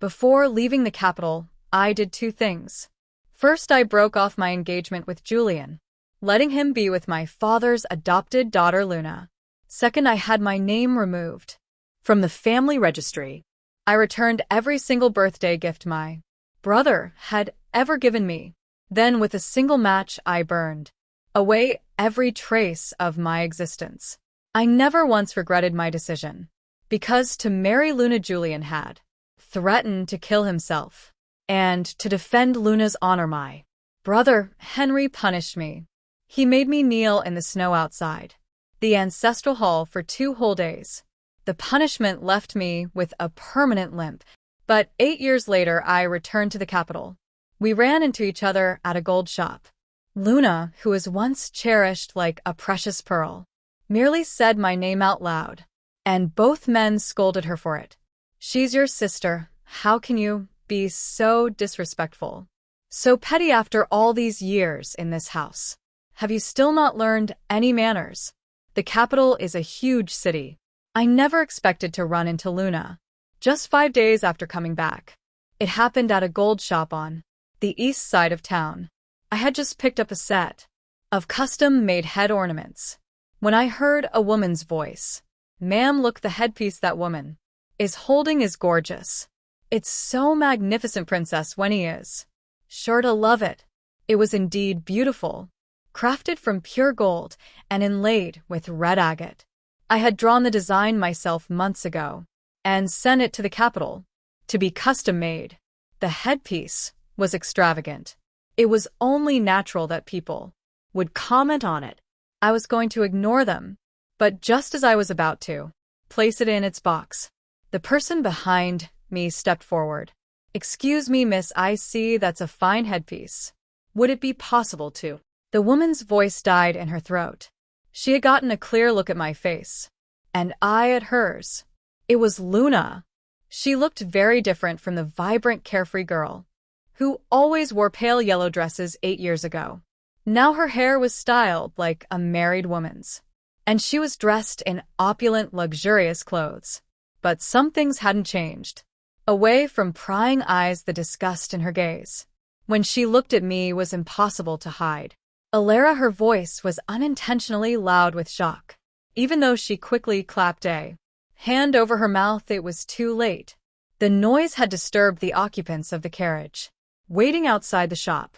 Before leaving the capital, I did two things. First, I broke off my engagement with Julian, letting him be with my father's adopted daughter Luna. Second, I had my name removed from the family registry. I returned every single birthday gift my brother had ever given me. Then, with a single match, I burned away every trace of my existence. I never once regretted my decision, because to marry Luna, Julian had threatened to kill himself, and to defend Luna's honor, my brother Henry punished me. He made me kneel in the snow outside the ancestral hall for 2 whole days. The punishment left me with a permanent limp, but 8 years later I returned to the capital. We ran into each other at a gold shop. Luna, who was once cherished like a precious pearl, merely said my name out loud, and both men scolded her for it. "She's your sister. How can you be so disrespectful? So petty after all these years in this house. Have you still not learned any manners?" The capital is a huge city. I never expected to run into Luna. Just 5 days after coming back. It happened at a gold shop on the east side of town. I had just picked up a set of custom-made head ornaments when I heard a woman's voice. "Ma'am, look, the headpiece that woman is holding is gorgeous. It's so magnificent, Princess Winnie is sure to love it." It was indeed beautiful, crafted from pure gold and inlaid with red agate. I had drawn the design myself months ago and sent it to the capital to be custom-made. The headpiece was extravagant. It was only natural that people would comment on it. I was going to ignore them, but just as I was about to place it in its box, the person behind me stepped forward. "Excuse me, miss, I see that's a fine headpiece. Would it be possible to—" The woman's voice died in her throat. She had gotten a clear look at my face, and I at hers. It was Luna. She looked very different from the vibrant, carefree girl who always wore pale yellow dresses 8 years ago. Now her hair was styled like a married woman's, and she was dressed in opulent, luxurious clothes. But some things hadn't changed. Away from prying eyes, the disgust in her gaze when she looked at me was impossible to hide. Alara, her voice was unintentionally loud with shock. Even though she quickly clapped a hand over her mouth, it was too late. The noise had disturbed the occupants of the carriage waiting outside the shop.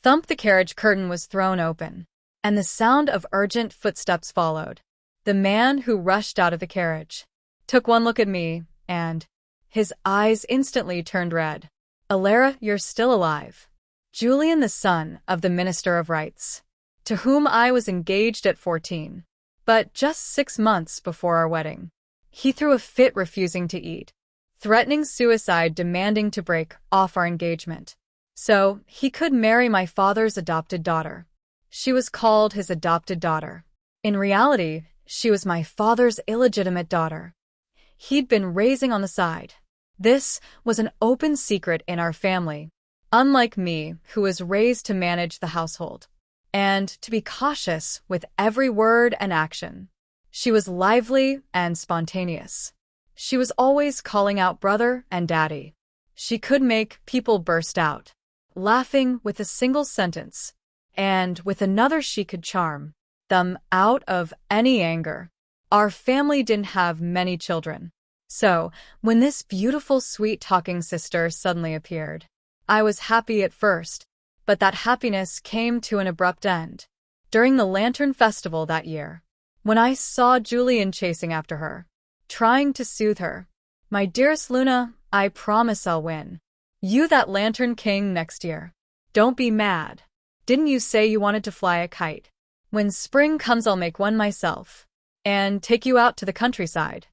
Thump, the carriage curtain was thrown open, and the sound of urgent footsteps followed. The man who rushed out of the carriage took one look at me, and his eyes instantly turned red. "Alara, you're still alive." Julian, the son of the Minister of Rights, to whom I was engaged at 14, but just 6 months before our wedding. He threw a fit, refusing to eat, threatening suicide, demanding to break off our engagement so he could marry my father's adopted daughter. She was called his adopted daughter. In reality, she was my father's illegitimate daughter he'd been raising on the side. This was an open secret in our family, unlike me, who was raised to manage the household and to be cautious with every word and action. She was lively and spontaneous. She was always calling out brother and daddy. She could make people burst out laughing with a single sentence, and with another she could charm them out of any anger. Our family didn't have many children, so when this beautiful, sweet-talking sister suddenly appeared, I was happy at first, but that happiness came to an abrupt end during the Lantern Festival that year, when I saw Julian chasing after her, trying to soothe her. "My dearest Luna, I promise I'll win you that Lantern King next year. Don't be mad. Didn't you say you wanted to fly a kite? When spring comes, I'll make one myself and take you out to the countryside.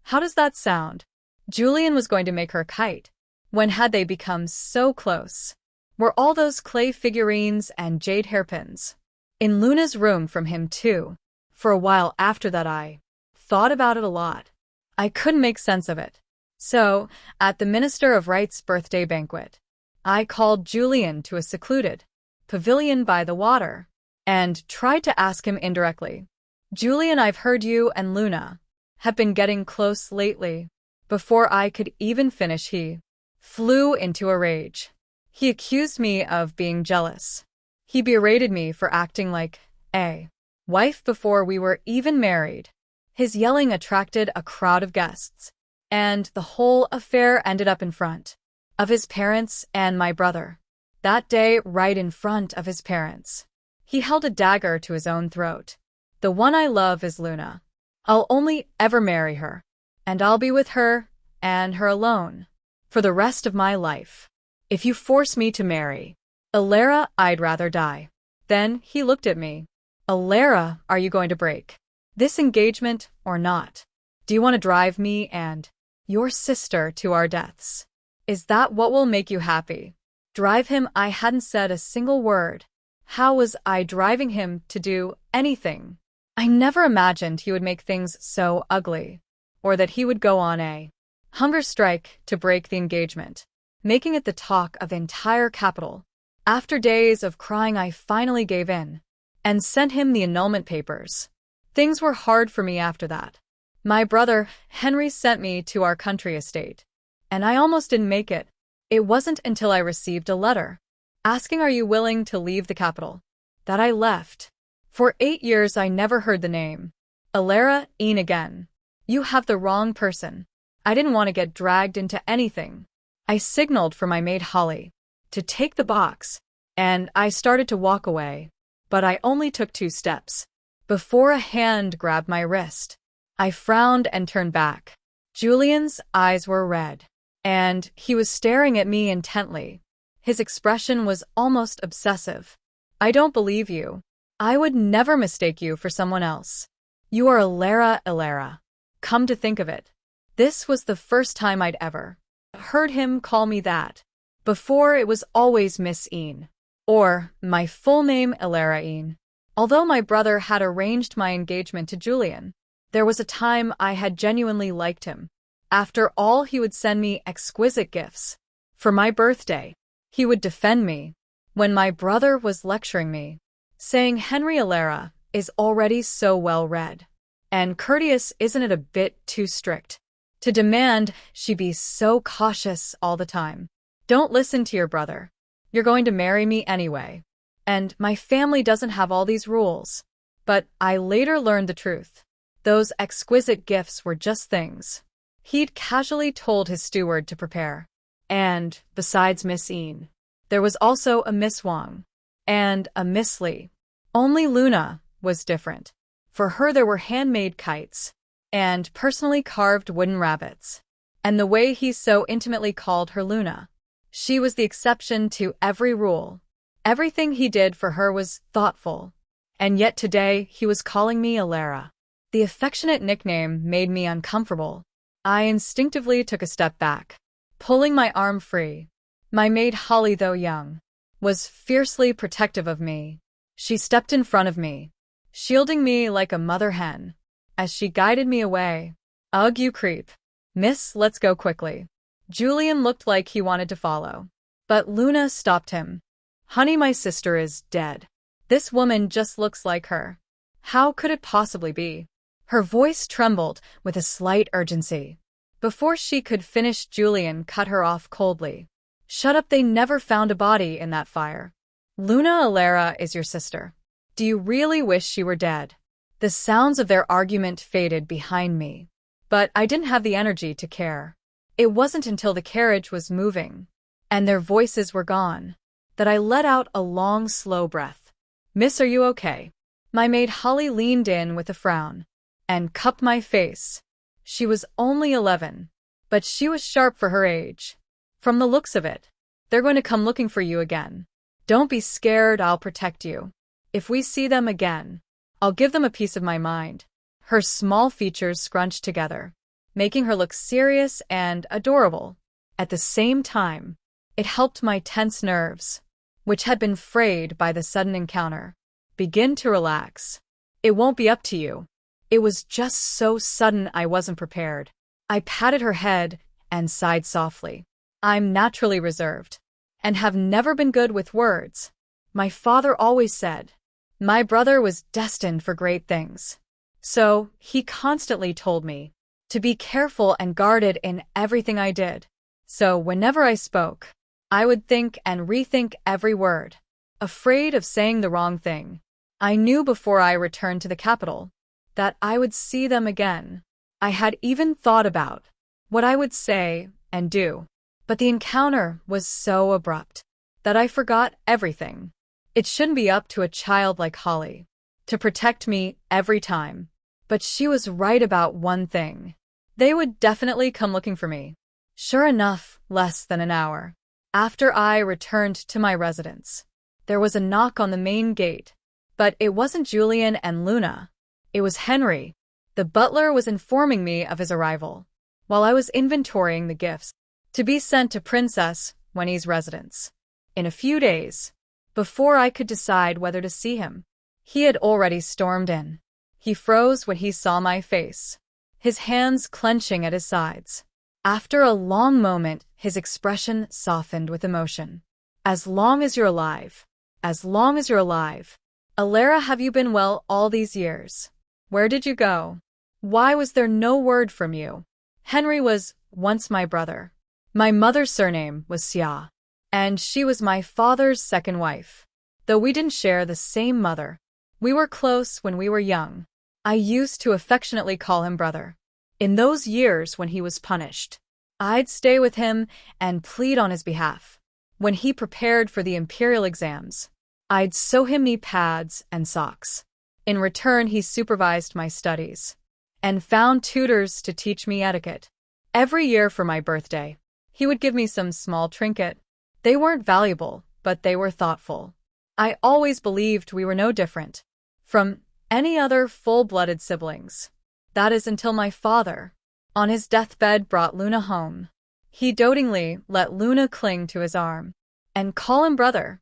How does that sound?" Julian was going to make her a kite. When had they become so close? Were all those clay figurines and jade hairpins in Luna's room from him too? For a while after that, I thought about it a lot. I couldn't make sense of it. So, at the Minister of Rights' birthday banquet, I called Julian to a secluded pavilion by the water and tried to ask him indirectly, "Julian, I've heard you and Luna have been getting close lately." Before I could even finish, he flew into a rage. He accused me of being jealous. He berated me for acting like a wife before we were even married. His yelling attracted a crowd of guests, and the whole affair ended up in front of his parents and my brother. That day, right in front of his parents, he held a dagger to his own throat. The one I love is Luna. I'll only ever marry her, and I'll be with her and her alone for the rest of my life. If you force me to marry Alara, I'd rather die. Then he looked at me. Alara, are you going to break this engagement or not? Do you want to drive me and your sister to our deaths? Is that what will make you happy? Drive him? I hadn't said a single word. How was I driving him to do anything? I never imagined he would make things so ugly, or that he would go on a hunger strike to break the engagement, making it the talk of the entire capital. After days of crying, I finally gave in and sent him the annulment papers. Things were hard for me after that. My brother, Henry, sent me to our country estate, and I almost didn't make it. It wasn't until I received a letter asking, "Are you willing to leave the capital?" that I left. For 8 years I never heard the name Alara Een again. You have the wrong person. I didn't want to get dragged into anything. I signaled for my maid Holly to take the box, and I started to walk away, but I only took 2 steps before a hand grabbed my wrist. I frowned and turned back. Julian's eyes were red, and he was staring at me intently. His expression was almost obsessive. I don't believe you. I would never mistake you for someone else. You are Alara. Come to think of it, this was the first time I'd ever heard him call me that. Before, it was always Miss Een, or my full name Alara Een. Although my brother had arranged my engagement to Julian, there was a time I had genuinely liked him. After all, he would send me exquisite gifts. For my birthday, he would defend me when my brother was lecturing me, saying Henry Alara is already so well read and courteous, isn't it a bit too strict to demand she be so cautious all the time? Don't listen to your brother. You're going to marry me anyway, and my family doesn't have all these rules. But I later learned the truth. Those exquisite gifts were just things he'd casually told his steward to prepare. And, besides Miss Een, there was also a Miss Wang and a Miss Lee. Only Luna was different. For her there were handmade kites and personally carved wooden rabbits. And the way he so intimately called her Luna, she was the exception to every rule. Everything he did for her was thoughtful. And yet today he was calling me Alara. The affectionate nickname made me uncomfortable. I instinctively took a step back, pulling my arm free. My maid Holly, though young, was fiercely protective of me. She stepped in front of me, shielding me like a mother hen, as she guided me away. Ugh, you creep. Miss, let's go quickly. Julian looked like he wanted to follow, but Luna stopped him. Honey, my sister is dead. This woman just looks like her. How could it possibly be? Her voice trembled with a slight urgency. Before she could finish, Julian cut her off coldly. Shut up, they never found a body in that fire. Luna Alara is your sister. Do you really wish she were dead? The sounds of their argument faded behind me, but I didn't have the energy to care. It wasn't until the carriage was moving, and their voices were gone, that I let out a long, slow breath. Miss, are you okay? My maid Holly leaned in with a frown and cupped my face. She was only 11, but she was sharp for her age. From the looks of it, they're going to come looking for you again. Don't be scared, I'll protect you. If we see them again, I'll give them a piece of my mind. Her small features scrunched together, making her look serious and adorable. At the same time, it helped my tense nerves, which had been frayed by the sudden encounter, begin to relax. It won't be up to you. It was just so sudden I wasn't prepared. I patted her head and sighed softly. I'm naturally reserved, and have never been good with words. My father always said my brother was destined for great things. So, he constantly told me to be careful and guarded in everything I did. So whenever I spoke, I would think and rethink every word, afraid of saying the wrong thing. I knew before I returned to the capital that I would see them again. I had even thought about what I would say and do, but the encounter was so abrupt that I forgot everything. It shouldn't be up to a child like Holly to protect me every time, but she was right about one thing. They would definitely come looking for me. Sure enough, less than an hour after I returned to my residence, there was a knock on the main gate. But it wasn't Julian and Luna. It was Henry. The butler was informing me of his arrival, while I was inventorying the gifts to be sent to Princess Winnie's residence. In a few days, before I could decide whether to see him, he had already stormed in. He froze when he saw my face, his hands clenching at his sides. After a long moment, his expression softened with emotion. As long as you're alive. As long as you're alive. Alara, have you been well all these years? Where did you go? Why was there no word from you? Henry was once my brother. My mother's surname was Xia, and she was my father's second wife. Though we didn't share the same mother, we were close when we were young. I used to affectionately call him brother. In those years when he was punished, I'd stay with him and plead on his behalf. When he prepared for the imperial exams, I'd sew him knee pads and socks. In return, he supervised my studies and found tutors to teach me etiquette. Every year for my birthday, he would give me some small trinket. They weren't valuable, but they were thoughtful. I always believed we were no different from any other full-blooded siblings. That is until my father, on his deathbed, brought Luna home. He dotingly let Luna cling to his arm and call him brother.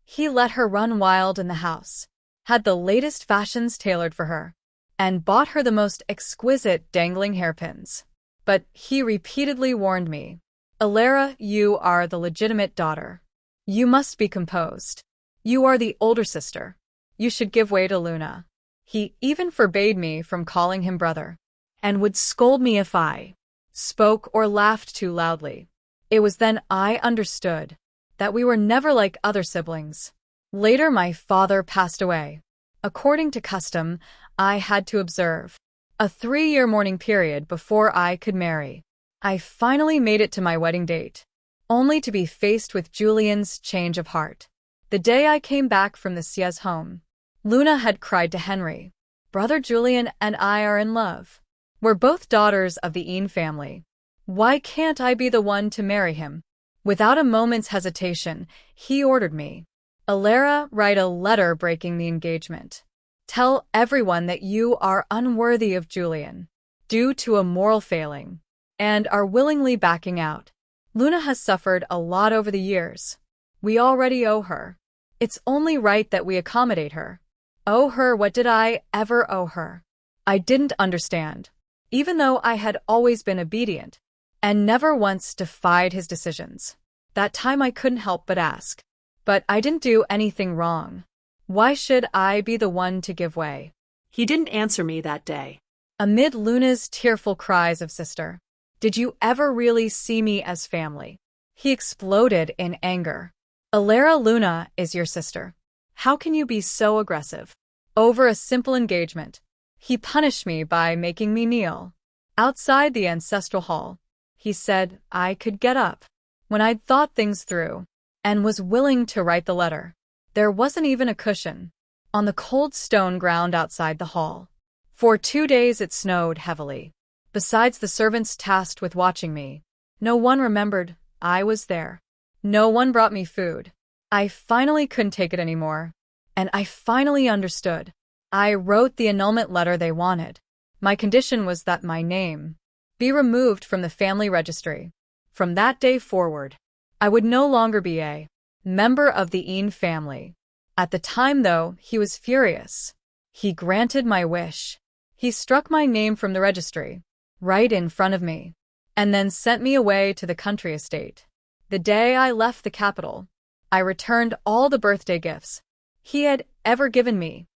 He let her run wild in the house, had the latest fashions tailored for her, and bought her the most exquisite dangling hairpins. But he repeatedly warned me, Alara, you are the legitimate daughter. You must be composed. You are the older sister. You should give way to Luna. He even forbade me from calling him brother, and would scold me if I spoke or laughed too loudly. It was then I understood that we were never like other siblings. Later, my father passed away. According to custom, I had to observe a 3-year mourning period before I could marry. I finally made it to my wedding date, only to be faced with Julian's change of heart. The day I came back from the Xia's home, Luna had cried to Henry, "Brother Julian and I are in love. We're both daughters of the Yin family. Why can't I be the one to marry him?" Without a moment's hesitation, he ordered me, Alara, write a letter breaking the engagement. Tell everyone that you are unworthy of Julian, due to a moral failing, and are willingly backing out. Luna has suffered a lot over the years. We already owe her. It's only right that we accommodate her. Owe her? What did I ever owe her? I didn't understand, even though I had always been obedient and never once defied his decisions. That time I couldn't help but ask. But I didn't do anything wrong. Why should I be the one to give way? He didn't answer me that day. Amid Luna's tearful cries of sister, did you ever really see me as family? He exploded in anger. Alara, Luna is your sister. How can you be so aggressive? Over a simple engagement, he punished me by making me kneel outside the ancestral hall. He said I could get up when I'd thought things through and was willing to write the letter. There wasn't even a cushion on the cold stone ground outside the hall. For 2 days it snowed heavily. Besides the servants tasked with watching me, no one remembered I was there. No one brought me food. I finally couldn't take it anymore, and I finally understood. I wrote the annulment letter they wanted. My condition was that my name be removed from the family registry. From that day forward, I would no longer be a member of the Yin family. At the time, though, he was furious. He granted my wish. He struck my name from the registry, right in front of me, and then sent me away to the country estate. The day I left the capital, I returned all the birthday gifts he had ever given me.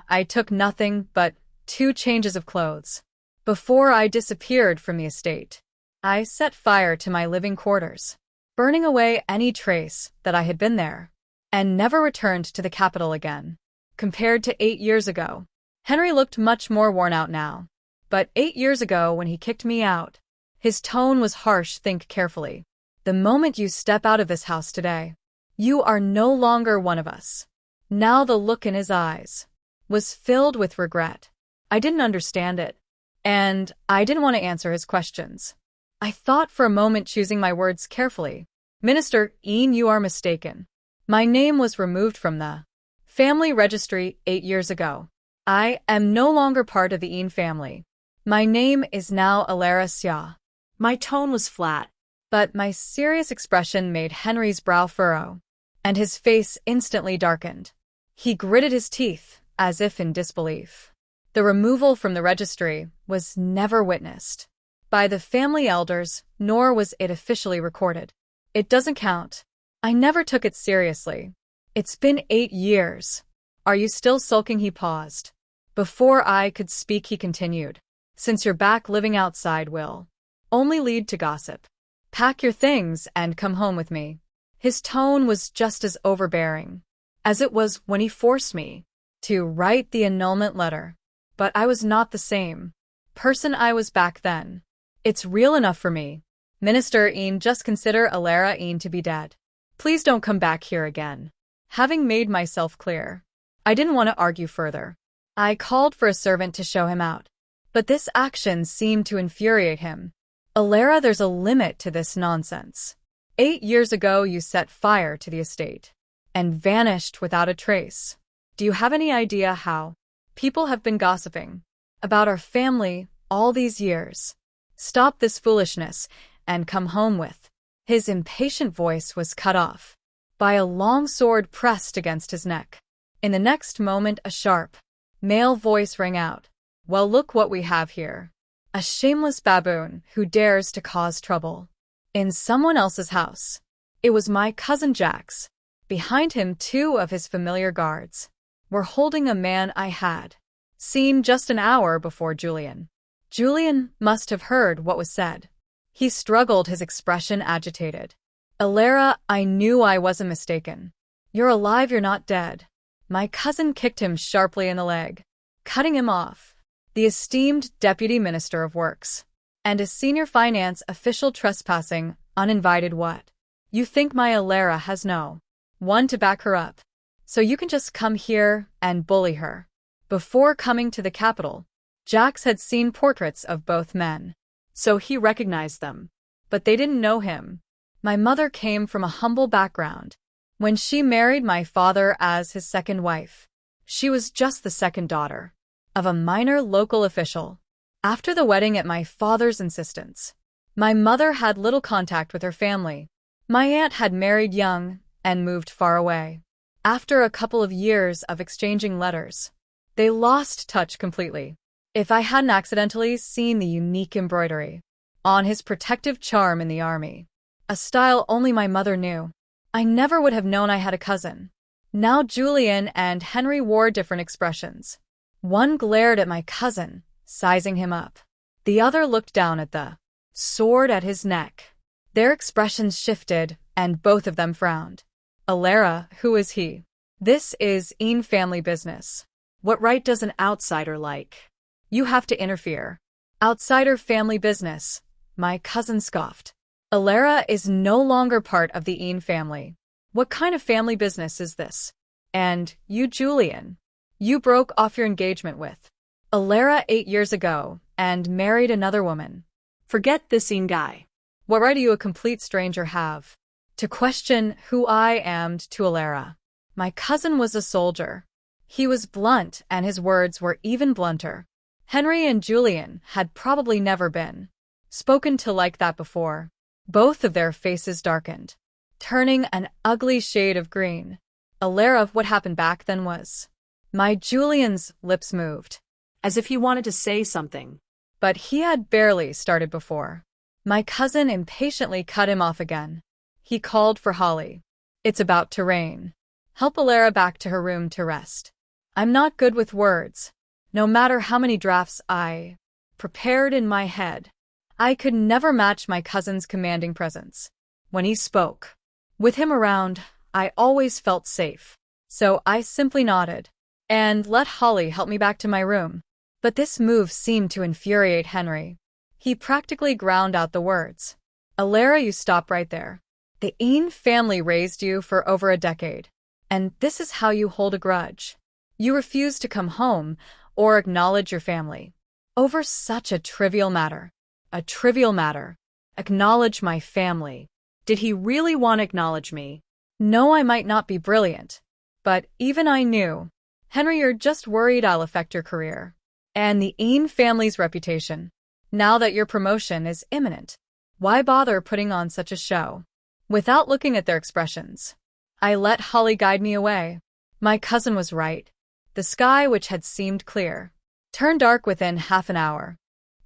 I took nothing but 2 changes of clothes. Before I disappeared from the estate, I set fire to my living quarters, burning away any trace that I had been there, and never returned to the capital again. Compared to 8 years ago, Henry looked much more worn out now. But 8 years ago, when he kicked me out, his tone was harsh. Think carefully. The moment you step out of this house today, you are no longer one of us. Now the look in his eyes was filled with regret. I didn't understand it, and I didn't want to answer his questions. I thought for a moment, choosing my words carefully. Minister Ian, you are mistaken. My name was removed from the family registry 8 years ago. I am no longer part of the Ian family. My name is now Alara Sia. My tone was flat, But my serious expression made Henry's brow furrow, and his face instantly darkened. He gritted his teeth, as if in disbelief. The removal from the registry was never witnessed by the family elders, nor was it officially recorded. It doesn't count. I never took it seriously. It's been 8 years. Are you still sulking? He paused. Before I could speak, he continued. Since you're back, living outside will only lead to gossip. Pack your things and come home with me. His tone was just as overbearing as it was when he forced me to write the annulment letter. But I was not the same person I was back then. It's real enough for me. Minister Ian, just consider Alara Ian to be dead. Please don't come back here again. Having made myself clear, I didn't want to argue further. I called for a servant to show him out. But this action seemed to infuriate him. Alara, there's a limit to this nonsense. 8 years ago you set fire to the estate and vanished without a trace. Do you have any idea how people have been gossiping about our family all these years? Stop this foolishness and come home with. His impatient voice was cut off by a long sword pressed against his neck. In the next moment, a sharp male voice rang out. Well, look what we have here. A shameless baboon who dares to cause trouble in someone else's house. It was my cousin Jax. Behind him, 2 of his familiar guards were holding a man I had seen just an hour before, Julian. Julian must have heard what was said. He struggled, his expression agitated. Alara, I knew I wasn't mistaken. You're alive, you're not dead. My cousin kicked him sharply in the leg, cutting him off. The esteemed Deputy Minister of Works and a senior finance official trespassing uninvited. What? You think my Alara has no one to back her up? So you can just come here and bully her. Before coming to the capital, Jax had seen portraits of both men, so he recognized them. But they didn't know him. My mother came from a humble background. When she married my father as his second wife, she was just the second daughter of a minor local official. After the wedding, at my father's insistence, my mother had little contact with her family. My aunt had married young and moved far away. After a couple of years of exchanging letters, they lost touch completely. If I hadn't accidentally seen the unique embroidery on his protective charm in the army, a style only my mother knew, I never would have known I had a cousin. Now Julian and Henry wore different expressions. One glared at my cousin, sizing him up. The other looked down at the sword at his neck. Their expressions shifted, and both of them frowned. Alara, who is he? This is Ian family business. What right does an outsider like? You have to interfere. Outsider family business, my cousin scoffed. Alara is no longer part of the Ian family. What kind of family business is this? And you, Julian, you broke off your engagement with Alara 8 years ago and married another woman. Forget this Ian guy. What right do you, a complete stranger, have to question who I am to Alara? My cousin was a soldier. He was blunt, and his words were even blunter. Henry and Julian had probably never been spoken to like that before. Both of their faces darkened, turning an ugly shade of green. Alara, what happened back then was... My Julian's lips moved, as if he wanted to say something. But he had barely started before my cousin impatiently cut him off again. He called for Holly. It's about to rain. Help Alara back to her room to rest. I'm not good with words. No matter how many drafts I prepared in my head, I could never match my cousin's commanding presence. When he spoke, with him around, I always felt safe. So I simply nodded and let Holly help me back to my room. But this move seemed to infuriate Henry. He practically ground out the words. Alara, you stop right there. The Ian family raised you for over a decade, and this is how you hold a grudge. You refuse to come home or acknowledge your family over such a trivial matter. A trivial matter. Acknowledge my family. Did he really want to acknowledge me? No, I might not be brilliant, but even I knew. Henry, you're just worried I'll affect your career and the Ian family's reputation. Now that your promotion is imminent, why bother putting on such a show? Without looking at their expressions, I let Holly guide me away. My cousin was right. The sky, which had seemed clear, turned dark within half an hour.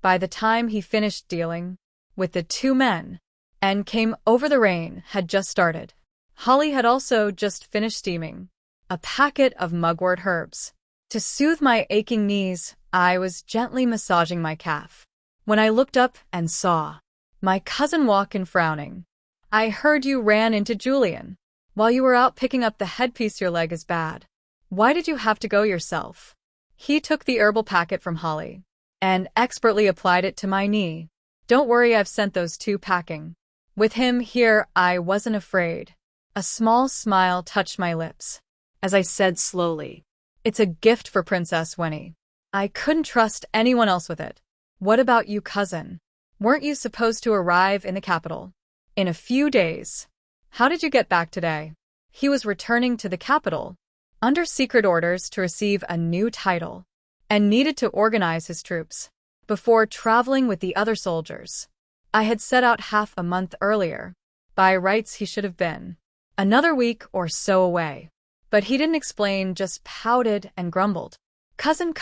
By the time he finished dealing with the two men and came over, the rain had just started. Holly had also just finished steaming a packet of mugwort herbs. To soothe my aching knees, I was gently massaging my calf when I looked up and saw my cousin walk in frowning. I heard you ran into Julian while you were out picking up the headpiece. Your leg is bad. Why did you have to go yourself? He took the herbal packet from Holly and expertly applied it to my knee. Don't worry, I've sent those two packing. With him here, I wasn't afraid. A small smile touched my lips as I said slowly, it's a gift for Princess Winnie. I couldn't trust anyone else with it. What about you, cousin? Weren't you supposed to arrive in the capital in a few days? How did you get back today? He was returning to the capital under secret orders to receive a new title and needed to organize his troops before traveling with the other soldiers. I had set out half a month earlier. By rights, he should have been another week or so away. But he didn't explain, just pouted and grumbled. Cousin,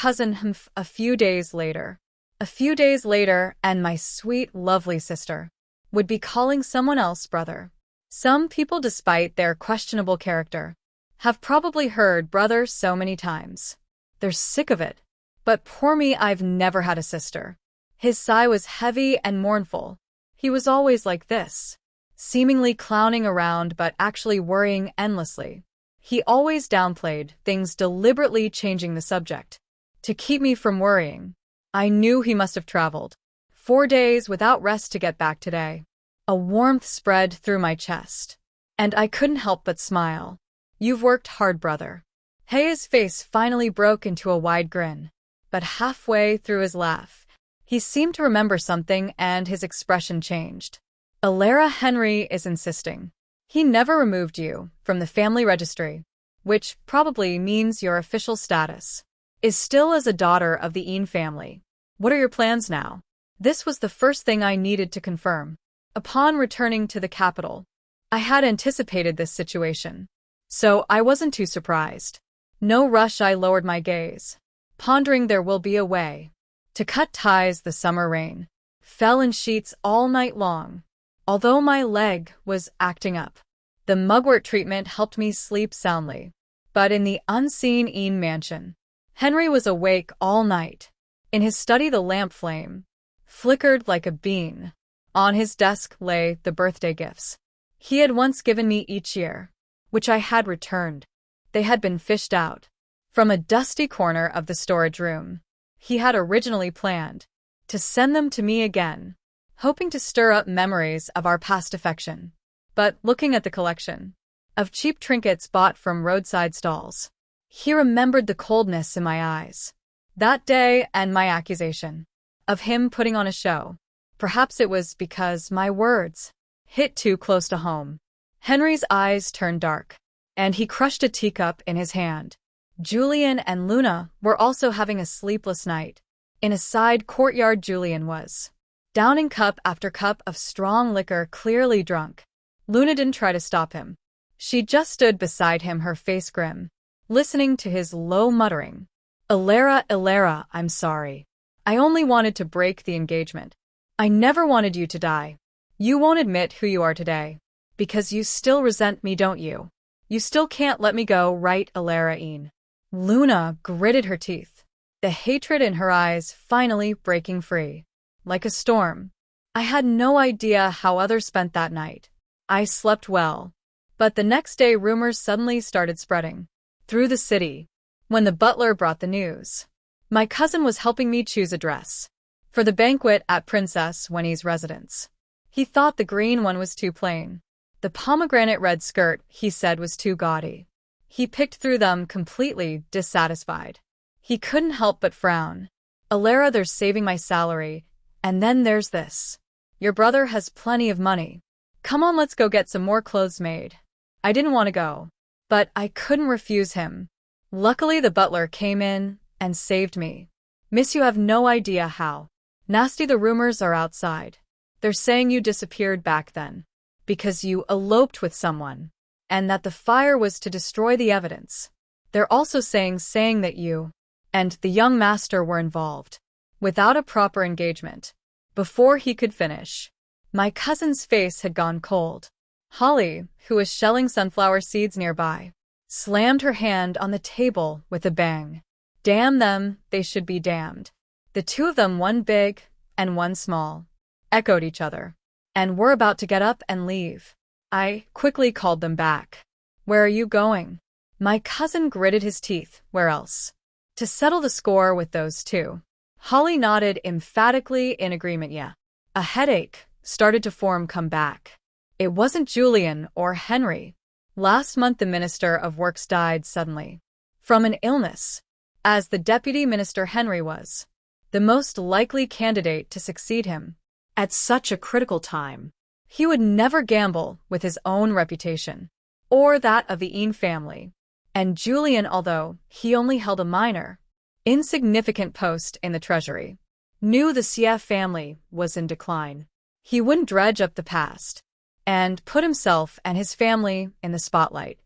a few days later. A few days later, and my sweet, lovely sister would be calling someone else brother. Some people, despite their questionable character, have probably heard brother so many times. They're sick of it. But poor me, I've never had a sister. His sigh was heavy and mournful. He was always like this, seemingly clowning around but actually worrying endlessly. He always downplayed things, deliberately changing the subject to keep me from worrying. I knew he must have traveled 4 days without rest to get back today. A warmth spread through my chest, and I couldn't help but smile. You've worked hard, brother. His face finally broke into a wide grin, but halfway through his laugh, he seemed to remember something and his expression changed. Alara, Henry is insisting he never removed you from the family registry, which probably means your official status is still as a daughter of the Ian family. What are your plans now? This was the first thing I needed to confirm. Upon returning to the capital, I had anticipated this situation, so I wasn't too surprised. No rush, I lowered my gaze, pondering there will be a way to cut ties. The summer rain fell in sheets all night long. Although my leg was acting up, the mugwort treatment helped me sleep soundly. But in the unseen Ian mansion, Henry was awake all night. In his study, the lamp flame flickered like a bean. On his desk lay the birthday gifts he had once given me each year, which I had returned. They had been fished out from a dusty corner of the storage room. He had originally planned to send them to me again, hoping to stir up memories of our past affection. But looking at the collection of cheap trinkets bought from roadside stalls, he remembered the coldness in my eyes that day and my accusation of him putting on a show. Perhaps it was because my words hit too close to home. Henry's eyes turned dark, and he crushed a teacup in his hand. Julian and Luna were also having a sleepless night. In a side courtyard, Julian was downing cup after cup of strong liquor, clearly drunk. Luna didn't try to stop him. She just stood beside him, her face grim, listening to his low muttering. Alara, I'm sorry. I only wanted to break the engagement. I never wanted you to die. You won't admit who you are today, because you still resent me, don't you? You still can't let me go, right, Alara Ian? Luna gritted her teeth, the hatred in her eyes finally breaking free. Like a storm, I had no idea how others spent that night. I slept well. But the next day rumors suddenly started spreading through the city. When the butler brought the news, my cousin was helping me choose a dress for the banquet at Princess Winnie's residence. He thought the green one was too plain. The pomegranate red skirt, he said, was too gaudy. He picked through them completely dissatisfied. He couldn't help but frown. Alara, there's saving my salary, and then there's this. Your brother has plenty of money. Come on, let's go get some more clothes made. I didn't want to go, but I couldn't refuse him. Luckily, the butler came in and saved me. Miss, you have no idea how nasty the rumors are outside. They're saying you disappeared back then because you eloped with someone, and that the fire was to destroy the evidence. They're also saying that you and the young master were involved without a proper engagement. Before he could finish, my cousin's face had gone cold. Holly, who was shelling sunflower seeds nearby, slammed her hand on the table with a bang. Damn them, they should be damned. The two of them, one big and one small, echoed each other, and were about to get up and leave. I quickly called them back. Where are you going? My cousin gritted his teeth. Where else? To settle the score with those two. Holly nodded emphatically in agreement. Yeah. A headache started to form. Come back. It wasn't Julian or Henry. Last month the Minister of Works died suddenly from an illness. As the Deputy Minister, Henry was the most likely candidate to succeed him At such a critical time, he would never gamble with his own reputation or that of the Ian family. And Julian, although he only held a minor, insignificant post in the treasury, knew the CF family was in decline. He wouldn't dredge up the past and put himself and his family in the spotlight.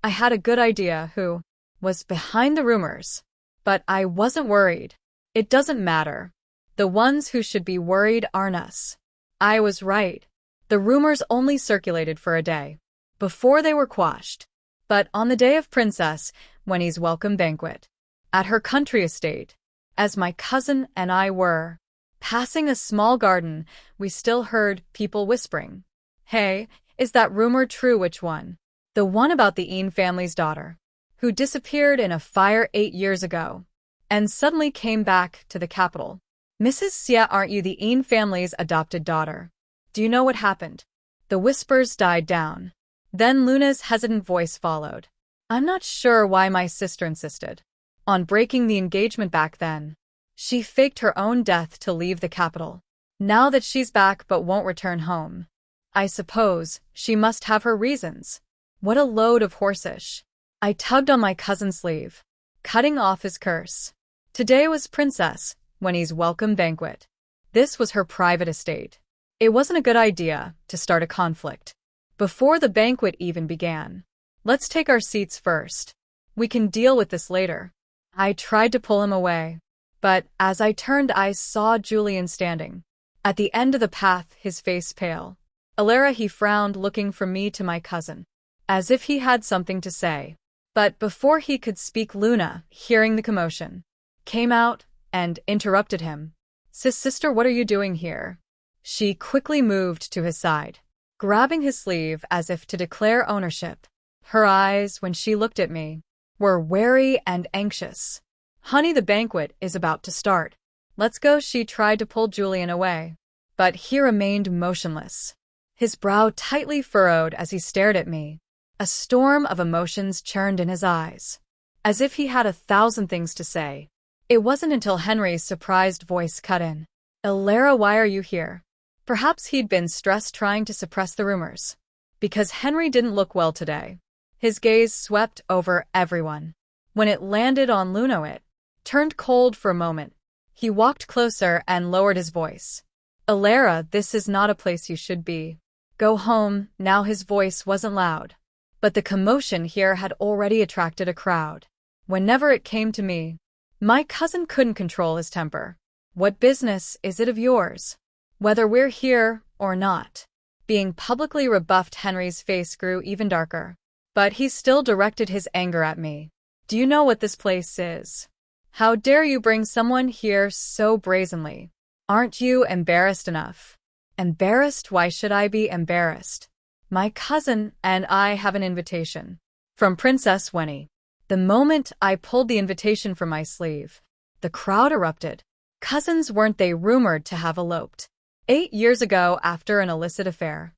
I had a good idea who was behind the rumors, but I wasn't worried. It doesn't matter. The ones who should be worried aren't us. I was right. The rumors only circulated for a day before they were quashed. But on the day of Princess Winnie's welcome banquet at her country estate, as my cousin and I were passing a small garden, we still heard people whispering, "Hey, is that rumor true?" Which one? The one about the Ian family's daughter, who disappeared in a fire 8 years ago and suddenly came back to the capital. Mrs. Xia, aren't you the Ian family's adopted daughter? Do you know what happened? The whispers died down. Then Luna's hesitant voice followed. I'm not sure why my sister insisted on breaking the engagement back then. She faked her own death to leave the capital. Now that she's back but won't return home, I suppose she must have her reasons. What a load of horsish. I tugged on my cousin's sleeve, cutting off his curse. Today was Princess Winnie's welcome banquet. This was her private estate. It wasn't a good idea to start a conflict before the banquet even began. Let's take our seats first. We can deal with this later. I tried to pull him away, but as I turned I saw Julian standing at the end of the path, his face pale. Alara, he frowned, looking from me to my cousin, as if he had something to say. But before he could speak, Luna, hearing the commotion, came out and interrupted him. Sister, what are you doing here? She quickly moved to his side, grabbing his sleeve as if to declare ownership. Her eyes, when she looked at me, were wary and anxious. Honey, the banquet is about to start. Let's go. She tried to pull Julian away, but he remained motionless, his brow tightly furrowed as he stared at me. A storm of emotions churned in his eyes, as if he had 1,000 things to say. It wasn't until Henry's surprised voice cut in. Alara, why are you here? Perhaps he'd been stressed trying to suppress the rumors, because Henry didn't look well today. His gaze swept over everyone. When it landed on Luna, it turned cold for a moment. He walked closer and lowered his voice. Alara, this is not a place you should be. Go home. Now his voice wasn't loud, but the commotion here had already attracted a crowd. Whenever it came to me, my cousin couldn't control his temper. What business is it of yours, whether we're here or not? Being publicly rebuffed, Henry's face grew even darker, but he still directed his anger at me. Do you know what this place is? How dare you bring someone here so brazenly? Aren't you embarrassed enough? Embarrassed? Why should I be embarrassed? My cousin and I have an invitation. From Princess Wenny. The moment I pulled the invitation from my sleeve, the crowd erupted. Cousins, weren't they rumored to have eloped 8 years ago after an illicit affair?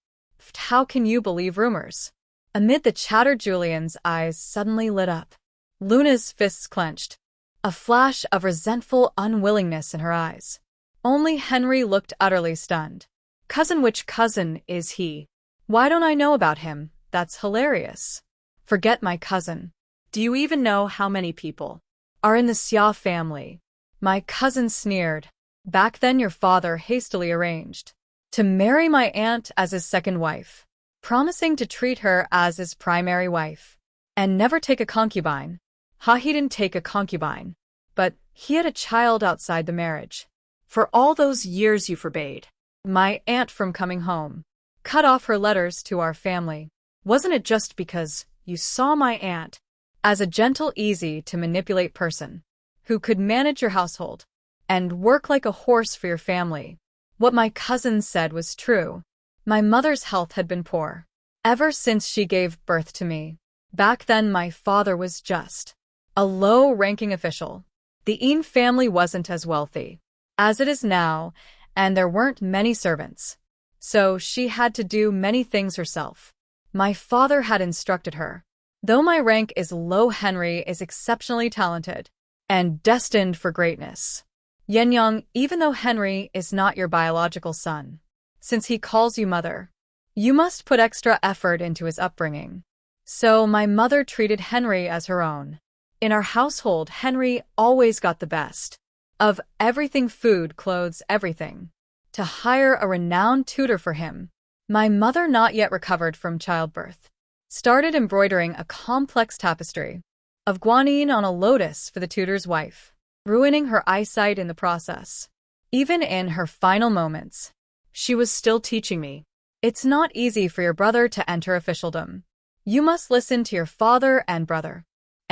How can you believe rumors? Amid the chatter, Julian's eyes suddenly lit up. Luna's fists clenched, a flash of resentful unwillingness in her eyes. Only Henry looked utterly stunned. Cousin? Which cousin is he? Why don't I know about him? That's hilarious. Forget my cousin. Do you even know how many people Are in the Xia family? My cousin sneered. Back then your father hastily arranged to marry my aunt as his second wife, promising to treat her as his primary wife and never take a concubine. He didn't take a concubine, but he had a child outside the marriage. for all those years you forbade My aunt from coming home, cut off her letters to our family. Wasn't it just because you saw my aunt As a gentle, easy to manipulate person who could manage your household and work like a horse for your family? What my cousin said was true. My mother's health had been poor ever since she gave birth to me. Back then my father was just a low-ranking official. The Yin family wasn't as wealthy as it is now, and there weren't many servants. So she had to do many things herself. My father had instructed her. Though my rank is low, Henry is exceptionally talented and destined for greatness. Yenyang, even though Henry is not your biological son, since he calls you mother, you must put extra effort into his upbringing. So my mother treated Henry as her own. In our household, Henry always got the best of everything: food, clothes, everything. To hire a renowned tutor for him. My mother, not yet recovered from childbirth, started embroidering a complex tapestry of guanyin on a lotus for the tutor's wife, ruining her eyesight in the process. Even in her final moments, she was still teaching me. It's not easy for your brother to enter officialdom. You must listen to your father and brother,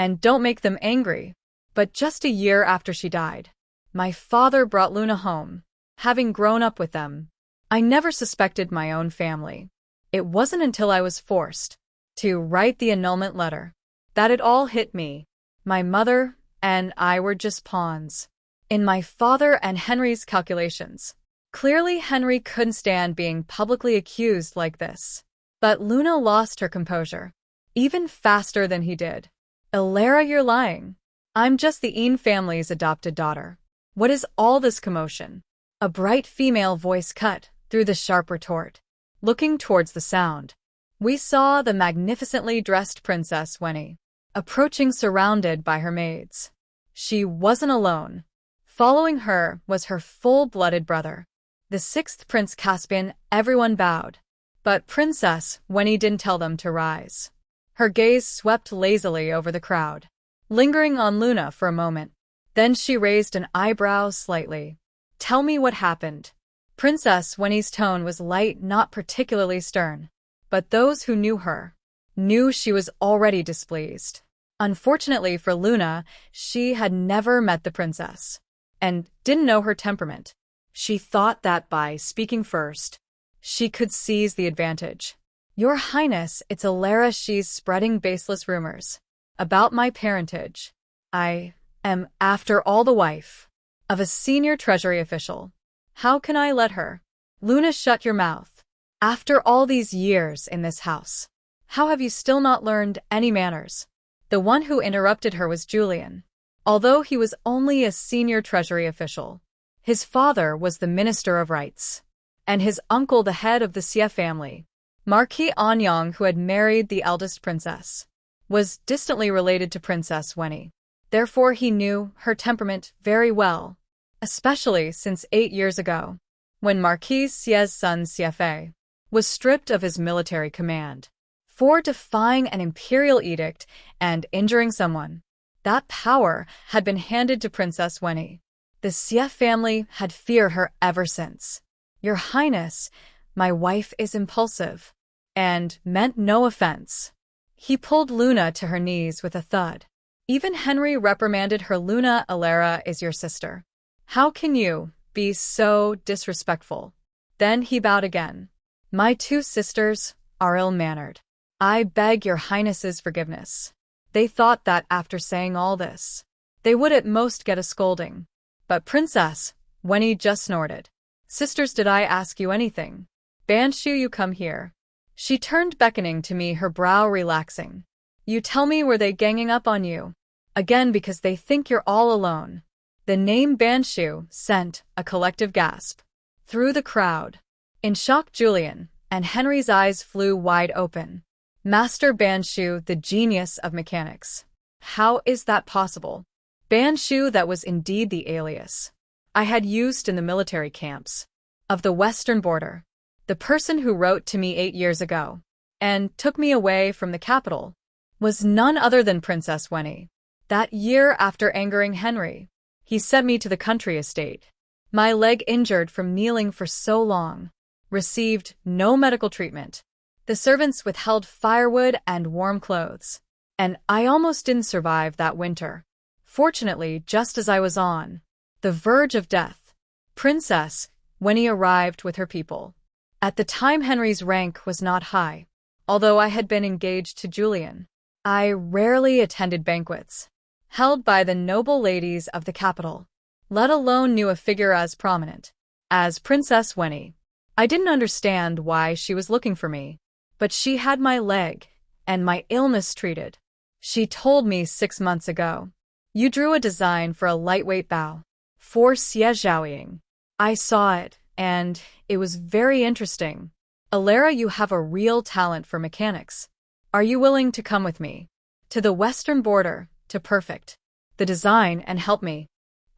and don't make them angry. But just a year after she died, my father brought Luna home. Having grown up with them, I never suspected my own family. It wasn't until I was forced to write the annulment letter that it all hit me. My mother and I were just pawns in my father and Henry's calculations. Clearly, Henry couldn't stand being publicly accused like this. But Luna lost her composure even faster than he did. Elara, you're lying. I'm just the Yin family's adopted daughter. What is all this commotion? A bright female voice cut through the sharp retort. Looking towards the sound, we saw the magnificently dressed Princess Wenny approaching, surrounded by her maids. She wasn't alone. Following her was her full-blooded brother, the sixth Prince Caspian. Everyone bowed, but Princess Wenny didn't tell them to rise. Her gaze swept lazily over the crowd, lingering on Luna for a moment. Then she raised an eyebrow slightly. Tell me what happened. Princess Wenny's tone was light, not particularly stern, but those who knew her knew she was already displeased. Unfortunately for Luna, she had never met the princess and didn't know her temperament. She thought that by speaking first, she could seize the advantage. Your Highness, it's Elara. She's spreading baseless rumors about my parentage. I am, after all, the wife of a senior treasury official. How can I let her? Luna, shut your mouth. After all these years in this house, how have you still not learned any manners? The one who interrupted her was Julian. Although he was only a senior treasury official, his father was the Minister of Rights, and his uncle the head of the Xie family. Marquis Anyang, who had married the eldest princess, was distantly related to Princess Wenny. Therefore he knew her temperament very well, especially since 8 years ago, when Marquis Xie's son Xiefei was stripped of his military command for defying an imperial edict and injuring someone. That power had been handed to Princess Wenny. The Xie family had feared her ever since. Your Highness, my wife is impulsive and meant no offense. He pulled Luna to her knees with a thud. Even Henry reprimanded her. Luna, Elara is your sister. How can you be so disrespectful? Then he bowed again. My two sisters are ill-mannered. I beg your highness's forgiveness. They thought that after saying all this, they would at most get a scolding. But Princess, Wenny just snorted. Sisters, did I ask you anything? Banshu, you come here. She turned, beckoning to me, her brow relaxing. You tell me, were they ganging up on you? Again, because they think you're all alone. The name Banshu sent a collective gasp through the crowd. In shock, Julian and Henry's eyes flew wide open. Master Banshu, the genius of mechanics. How is that possible? Banshu, that was indeed the alias I had used in the military camps of the western border. The person who wrote to me 8 years ago and took me away from the capital was none other than Princess Wenny. That year, after angering Henry, he sent me to the country estate. My leg, injured from kneeling for so long, received no medical treatment. The servants withheld firewood and warm clothes, and I almost didn't survive that winter. Fortunately, just as I was on the verge of death, Princess Wenny arrived with her people. At the time, Henry's rank was not high. Although I had been engaged to Julian, I rarely attended banquets held by the noble ladies of the capital, let alone knew a figure as prominent as Princess Wenny. I didn't understand why she was looking for me, but she had my leg and my illness treated. She told me 6 months ago, you drew a design for a lightweight bow for Xie. I saw it, and it was very interesting. Alara, you have a real talent for mechanics. Are you willing to come with me to the western border to perfect the design and help me?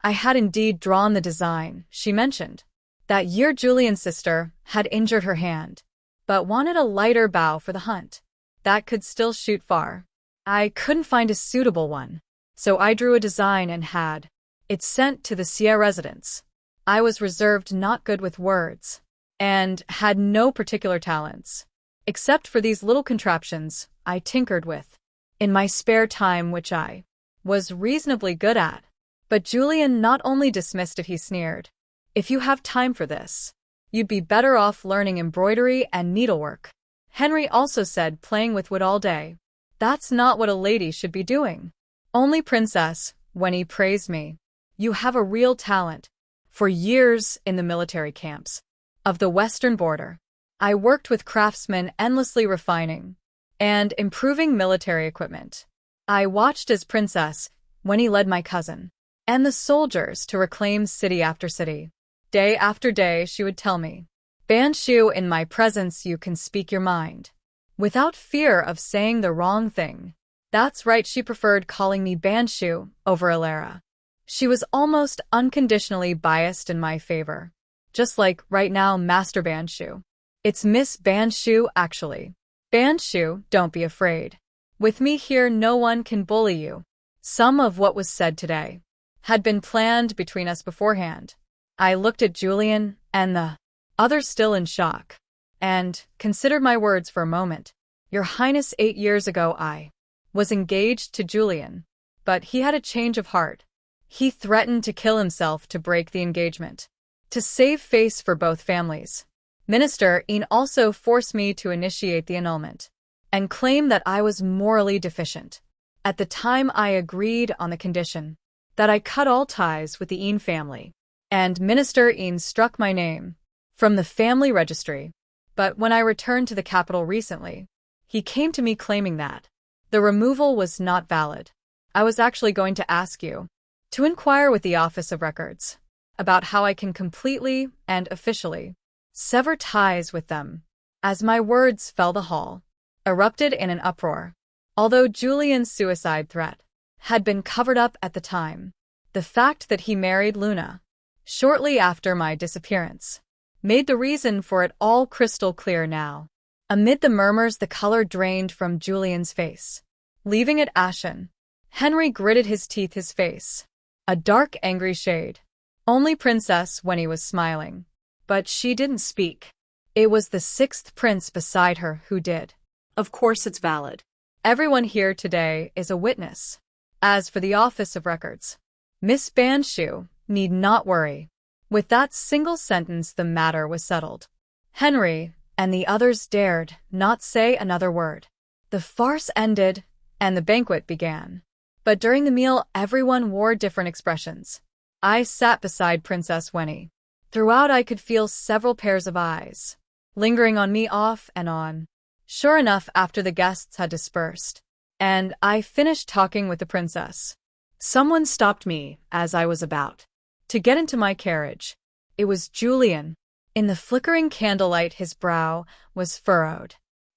I had indeed drawn the design she mentioned. That year, Julian's sister had injured her hand, but wanted a lighter bow for the hunt that could still shoot far. I couldn't find a suitable one, so I drew a design and had it sent to the Xie residence. I was reserved, not good with words, and had no particular talents, except for these little contraptions I tinkered with in my spare time, which I was reasonably good at. But Julian not only dismissed it, he sneered. If you have time for this, you'd be better off learning embroidery and needlework. Henry also said, playing with wood all day. That's not what a lady should be doing. Only Princess Wenny praised me. You have a real talent. For years in the military camps of the western border, I worked with craftsmen, endlessly refining and improving military equipment. I watched as Princess Wenny led my cousin and the soldiers to reclaim city after city. Day after day, she would tell me, Banshu, in my presence you can speak your mind without fear of saying the wrong thing. That's right, she preferred calling me Banshu over Alara. She was almost unconditionally biased in my favor. Just like right now, Master Banshu. It's Miss Banshu, actually. Banshu, don't be afraid. With me here, no one can bully you. Some of what was said today had been planned between us beforehand. I looked at Julian and the others, still in shock, and considered my words for a moment. Your Highness, 8 years ago I was engaged to Julian, but he had a change of heart. He threatened to kill himself to break the engagement, to save face for both families. Minister Ian also forced me to initiate the annulment and claim that I was morally deficient. At the time, I agreed on the condition that I cut all ties with the Ian family, and Minister Ian struck my name from the family registry. But when I returned to the capital recently, he came to me claiming that the removal was not valid. I was actually going to ask you to inquire with the Office of Records about how I can completely and officially sever ties with them. As my words fell, the hall erupted in an uproar. Although Julian's suicide threat had been covered up at the time, the fact that he married Luna shortly after my disappearance made the reason for it all crystal clear now. Amid the murmurs, the color drained from Julian's face, leaving it ashen. Henry gritted his teeth, his face a dark, angry shade. Only Princess Wenny was smiling, but she didn't speak. It was the 6th prince beside her who did. Of course it's valid. Everyone here today is a witness. As for the Office of Records, Miss Banshu need not worry. With that single sentence, the matter was settled. Henry and the others dared not say another word. The farce ended, and the banquet began. But during the meal, everyone wore different expressions. I sat beside Princess Wenny. Throughout, I could feel several pairs of eyes, lingering on me off and on. Sure enough, after the guests had dispersed, and I finished talking with the princess, Someone stopped me as I was about to get into my carriage. It was Julian. In the flickering candlelight, his brow was furrowed,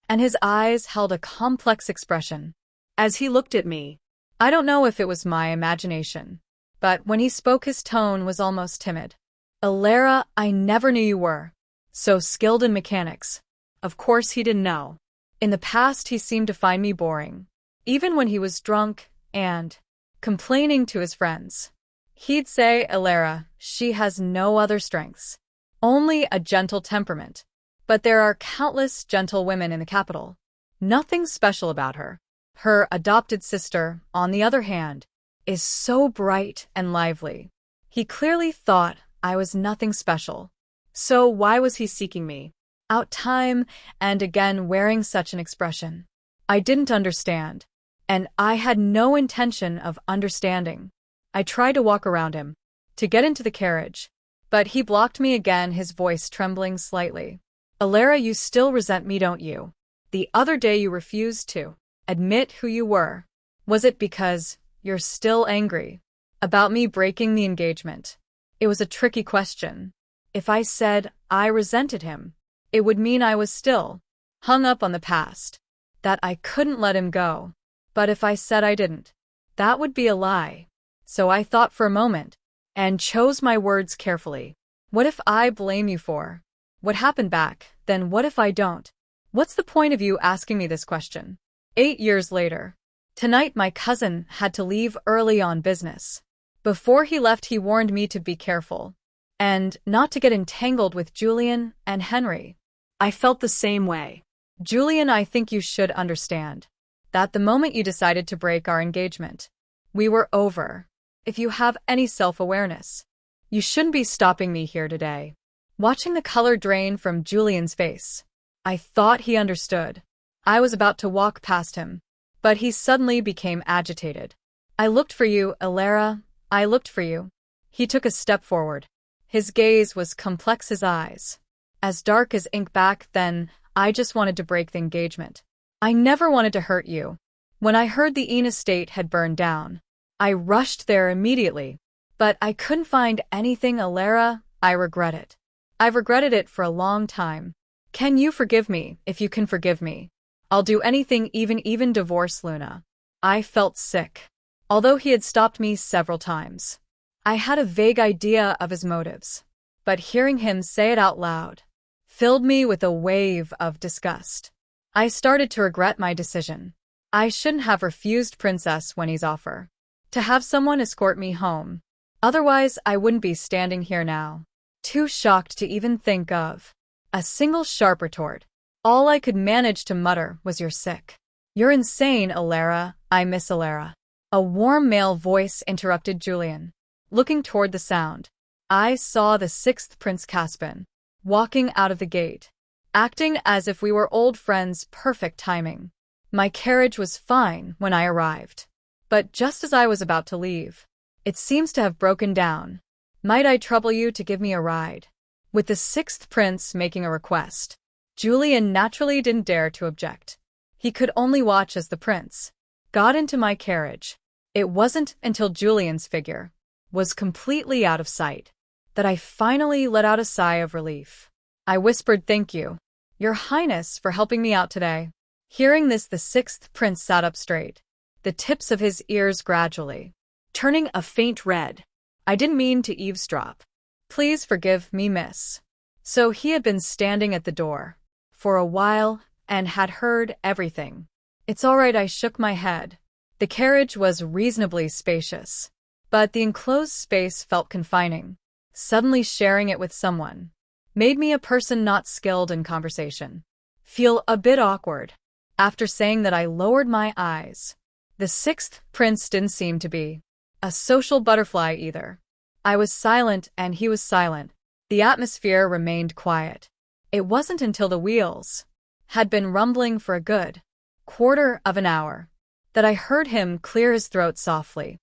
and his eyes held a complex expression. As he looked at me, I don't know if it was my imagination, but when he spoke, his tone was almost timid. Alara, I never knew you were so skilled in mechanics. Of course he didn't know. In the past, he seemed to find me boring, even when he was drunk and complaining to his friends. He'd say, Alara, she has no other strengths, only a gentle temperament. But there are countless gentle women in the capital. Nothing special about her. Her adopted sister, on the other hand, is so bright and lively. He clearly thought I was nothing special. So why was he seeking me out time and again wearing such an expression? I didn't understand, and I had no intention of understanding. I tried to walk around him, to get into the carriage, but he blocked me again, his voice trembling slightly. Alara, you still resent me, don't you? The other day you refused to admit who you were. Was it because you're still angry about me breaking the engagement? It was a tricky question. If I said I resented him, it would mean I was still hung up on the past, that I couldn't let him go. But if I said I didn't, that would be a lie. So I thought for a moment, and chose my words carefully. What if I blame you for what happened back? Then what if I don't? What's the point of you asking me this question? 8 years later. Tonight my cousin had to leave early on business. Before he left, he warned me to be careful, and not to get entangled with Julian and Henry. I felt the same way. Julian, I think you should understand that the moment you decided to break our engagement, we were over. If you have any self-awareness, you shouldn't be stopping me here today. Watching the color drain from Julian's face, I thought he understood. I was about to walk past him, but he suddenly became agitated. I looked for you, Alara. I looked for you. He took a step forward. His gaze was complex, his eyes as dark as ink. Back then, I just wanted to break the engagement. I never wanted to hurt you. When I heard the Inn estate had burned down, I rushed there immediately. But I couldn't find anything, Alara. I regret it. I've regretted it for a long time. Can you forgive me? If you can forgive me, I'll do anything, even divorce Luna. I felt sick. Although he had stopped me several times, I had a vague idea of his motives. But hearing him say it out loud filled me with a wave of disgust. I started to regret my decision. I shouldn't have refused Princess Wenny's offer to have someone escort me home. Otherwise, I wouldn't be standing here now, too shocked to even think of a single sharp retort. All I could manage to mutter was, "You're sick. You're insane, Alara." I miss Alara. A warm male voice interrupted Julian. Looking toward the sound, I saw the 6th Prince Caspian walking out of the gate, acting as if we were old friends. Perfect timing. My carriage was fine when I arrived, but just as I was about to leave, it seems to have broken down. Might I trouble you to give me a ride? With the 6th Prince making a request, Julian naturally didn't dare to object. He could only watch as the prince got into my carriage. It wasn't until Julian's figure was completely out of sight that I finally let out a sigh of relief. I whispered, "Thank you, Your Highness, for helping me out today." Hearing this, the 6th Prince sat up straight, the tips of his ears gradually turning a faint red. "I didn't mean to eavesdrop. Please forgive me, miss." So he had been standing at the door for a while and had heard everything. "It's all right," I shook my head. The carriage was reasonably spacious, but the enclosed space felt confining. Suddenly sharing it with someone made me, a person not skilled in conversation, feel a bit awkward. After saying that, I lowered my eyes. The 6th Prince didn't seem to be a social butterfly either. I was silent and he was silent. The atmosphere remained quiet. It wasn't until the wheels had been rumbling for a good quarter of an hour that I heard him clear his throat softly.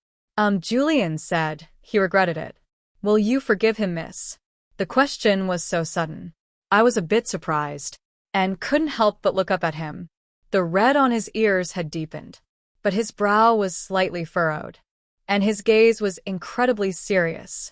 Julian said he regretted it. Will you forgive him, miss? The question was so sudden. I was a bit surprised and couldn't help but look up at him. The red on his ears had deepened, but his brow was slightly furrowed, and his gaze was incredibly serious.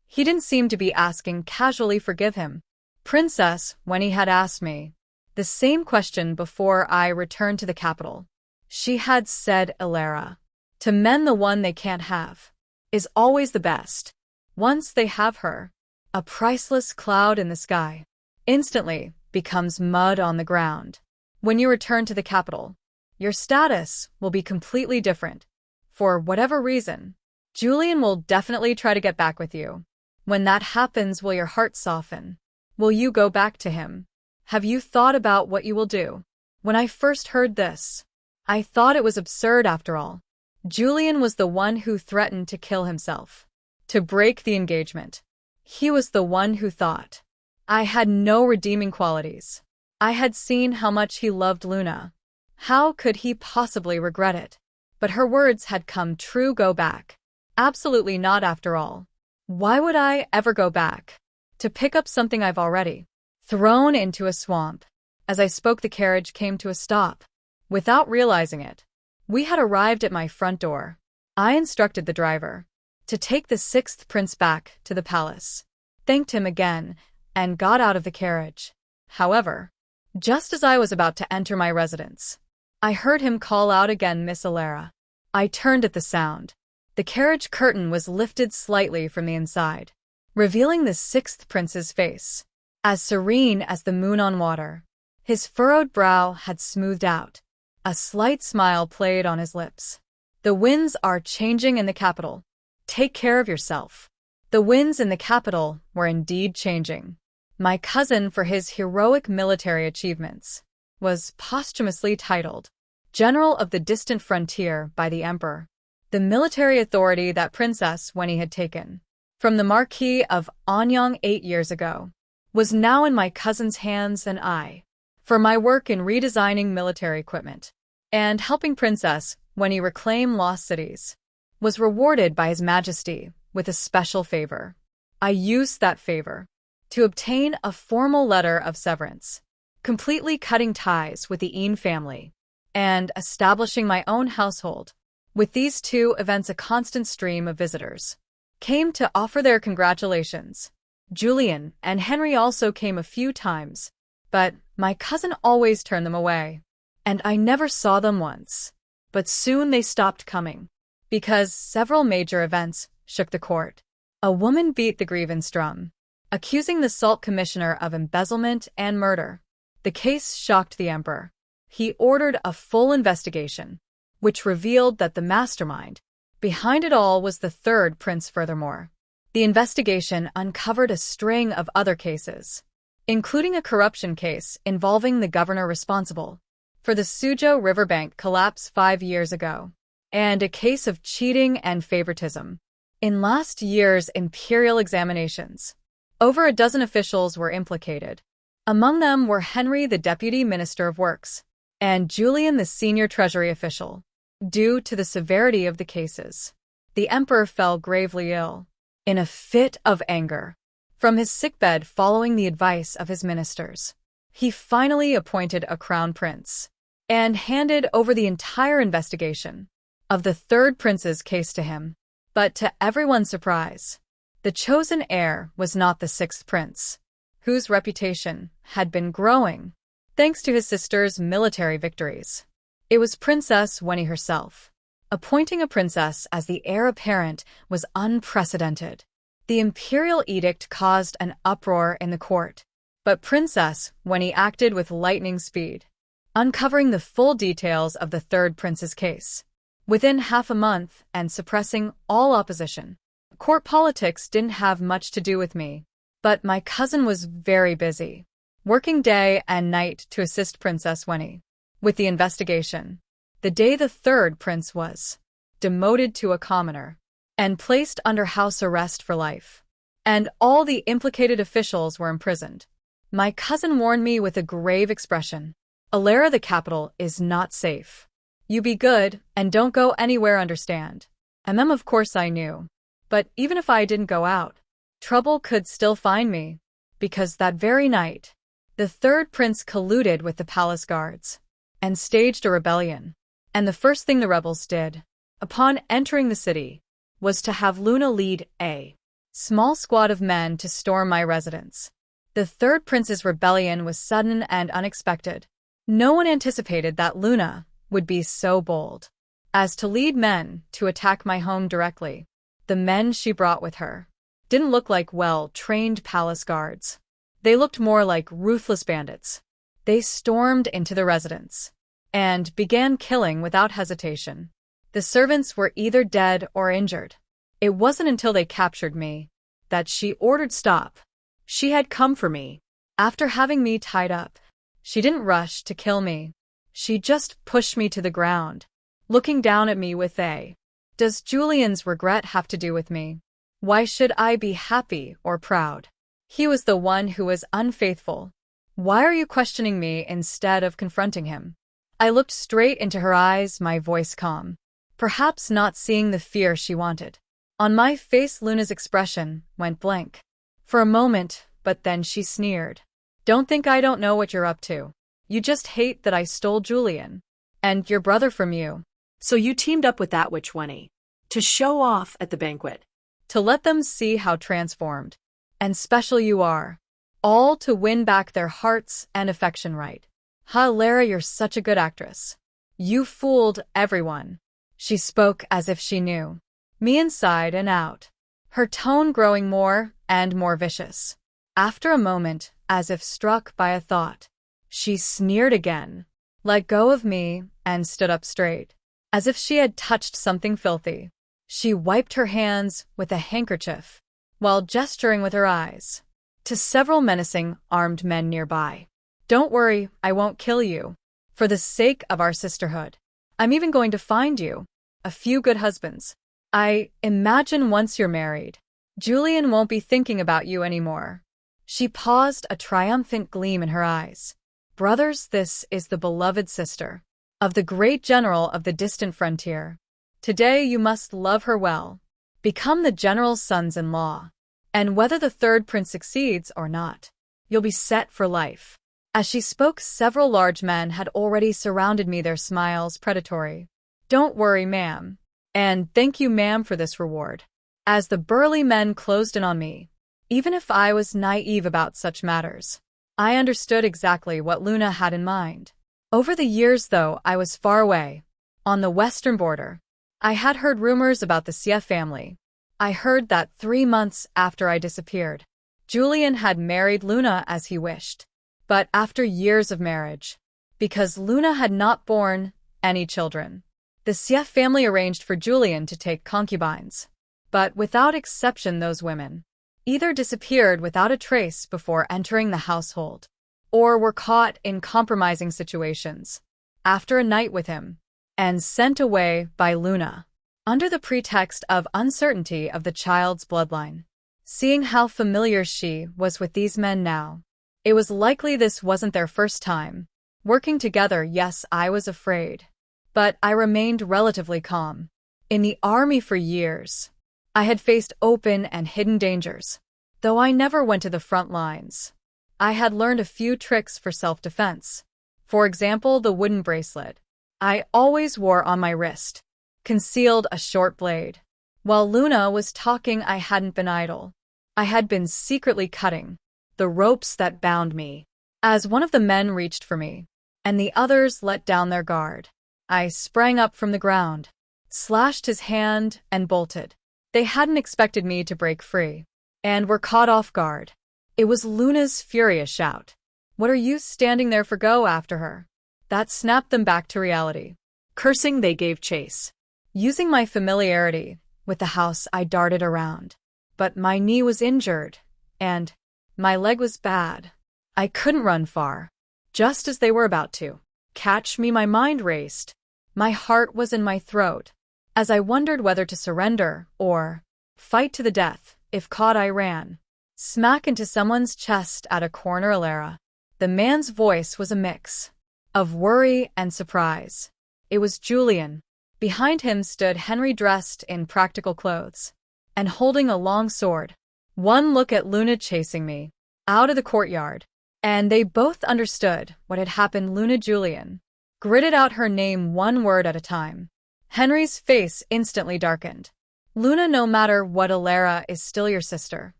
He didn't seem to be asking casually forgive him. Princess, when he had asked me the same question before I returned to the capital, she had said, Elara, to men the one they can't have is always the best. Once they have her, a priceless cloud in the sky instantly becomes mud on the ground. When you return to the capital, your status will be completely different. For whatever reason, Julian will definitely try to get back with you. When that happens, will your heart soften? Will you go back to him? Have you thought about what you will do? When I first heard this, I thought it was absurd after all. Julian was the one who threatened to kill himself, to break the engagement. He was the one who thought I had no redeeming qualities. I had seen how much he loved Luna. How could he possibly regret it? But her words had come true. Go back. Absolutely not after all. Why would I ever go back to pick up something I've already thrown into a swamp? As I spoke, the carriage came to a stop. Without realizing it, we had arrived at my front door. I instructed the driver to take the sixth prince back to the palace, thanked him again, and got out of the carriage. However, just as I was about to enter my residence, I heard him call out again, Miss Elara. I turned at the sound. The carriage curtain was lifted slightly from the inside, revealing the sixth prince's face, as serene as the moon on water. His furrowed brow had smoothed out. A slight smile played on his lips. The winds are changing in the capital. Take care of yourself. The winds in the capital were indeed changing. My cousin, for his heroic military achievements, was posthumously titled General of the Distant Frontier by the Emperor. The military authority that Princess Wenny had taken from the Marquis of Anyang 8 years ago was now in my cousin's hands, and I, for my work in redesigning military equipment and helping Princess Wenny reclaim lost cities, was rewarded by His Majesty with a special favor. I used that favor to obtain a formal letter of severance, completely cutting ties with the Yin family and establishing my own household. With these two events, a constant stream of visitors came to offer their congratulations. Julian and Henry also came a few times, but my cousin always turned them away, and I never saw them once. But soon they stopped coming, because several major events shook the court. A woman beat the grievance drum, accusing the Salt Commissioner of embezzlement and murder. The case shocked the emperor. He ordered a full investigation, which revealed that the mastermind behind it all was the third prince. Furthermore, the investigation uncovered a string of other cases, including a corruption case involving the governor responsible for the Suzhou riverbank collapse 5 years ago, and a case of cheating and favoritism in last year's imperial examinations. Over a dozen officials were implicated. Among them were Henry, the Deputy Minister of Works, and Julian, the senior treasury official. Due to the severity of the cases, the emperor fell gravely ill. In a fit of anger, from his sickbed following the advice of his ministers, he finally appointed a crown prince and handed over the entire investigation of the third prince's case to him. But to everyone's surprise, the chosen heir was not the sixth prince, whose reputation had been growing thanks to his sister's military victories. It was Princess Wenny herself. Appointing a princess as the heir apparent was unprecedented. The imperial edict caused an uproar in the court, but Princess Wenny acted with lightning speed, uncovering the full details of the third prince's case within half a month and suppressing all opposition. Court politics didn't have much to do with me, but my cousin was very busy, working day and night to assist Princess Wenny with the investigation. The day the third prince was demoted to a commoner, and placed under house arrest for life. And all the implicated officials were imprisoned. My cousin warned me with a grave expression. Alara, the capital, is not safe. You be good, and don't go anywhere, understand? Of course I knew. But even if I didn't go out, trouble could still find me. Because that very night, the third prince colluded with the palace guards and staged a rebellion. And the first thing the rebels did, upon entering the city, was to have Luna lead a small squad of men to storm my residence. The third prince's rebellion was sudden and unexpected. No one anticipated that Luna would be so bold as to lead men to attack my home directly. The men she brought with her didn't look like well-trained palace guards. They looked more like ruthless bandits. They stormed into the residence and began killing without hesitation. The servants were either dead or injured. It wasn't until they captured me that she ordered stop. She had come for me. After having me tied up, she didn't rush to kill me. She just pushed me to the ground, looking down at me with a, "Does Julian's regret have to do with me? Why should I be happy or proud? He was the one who was unfaithful. Why are you questioning me instead of confronting him?" I looked straight into her eyes, my voice calm, perhaps not seeing the fear she wanted. On my face, Luna's expression went blank for a moment, but then she sneered. "Don't think I don't know what you're up to. You just hate that I stole Julian and your brother from you." So you teamed up with that witch Wenny to show off at the banquet. To let them see how transformed and special you are, all to win back their hearts and affection, right? Ha, Lara, you're such a good actress. You fooled everyone. She spoke as if she knew me inside and out, her tone growing more and more vicious. After a moment, as if struck by a thought, she sneered again, let go of me, and stood up straight, as if she had touched something filthy. She wiped her hands with a handkerchief, while gesturing with her eyes to several menacing armed men nearby. "Don't worry, I won't kill you. For the sake of our sisterhood, I'm even going to find you a few good husbands. I imagine once you're married, Julian won't be thinking about you anymore." She paused, a triumphant gleam in her eyes. "Brothers, this is the beloved sister of the great general of the distant frontier. Today you must love her well, become the general's sons-in-law, and whether the third prince succeeds or not, you'll be set for life." As she spoke, several large men had already surrounded me, their smiles predatory. "Don't worry, ma'am. And thank you, ma'am, for this reward." As the burly men closed in on me, even if I was naive about such matters, I understood exactly what Luna had in mind. Over the years, though I was far away, on the western border, I had heard rumors about the Xie family. I heard that 3 months after I disappeared, Julian had married Luna as he wished. But after years of marriage, because Luna had not borne any children, the Xie family arranged for Julian to take concubines. But without exception, those women either disappeared without a trace before entering the household, or were caught in compromising situations after a night with him, and sent away by Luna, under the pretext of uncertainty of the child's bloodline. Seeing how familiar she was with these men now, it was likely this wasn't their first time working together. Yes, I was afraid, but I remained relatively calm. In the army for years, I had faced open and hidden dangers. Though I never went to the front lines, I had learned a few tricks for self-defense. For example, the wooden bracelet I always wore on my wrist concealed a short blade. While Luna was talking, I hadn't been idle. I had been secretly cutting the ropes that bound me. As one of the men reached for me, and the others let down their guard, I sprang up from the ground, slashed his hand, and bolted. They hadn't expected me to break free, and were caught off guard. It was Luna's furious shout. "What are you standing there for? Go after her." That snapped them back to reality. Cursing, they gave chase. Using my familiarity with the house, I darted around. But my knee was injured, and my leg was bad. I couldn't run far. Just as they were about to catch me, my mind raced. My heart was in my throat. as I wondered whether to surrender or fight to the death. If caught, I ran smack into someone's chest at a corner. Alara. The man's voice was a mix of worry and surprise. It was Julian. Behind him stood Henry, dressed in practical clothes and holding a long sword. One look at Luna chasing me out of the courtyard, and they both understood what had happened. Luna. Julian gritted out her name one word at a time. Henry's face instantly darkened. Luna, no matter what, Alara is still your sister.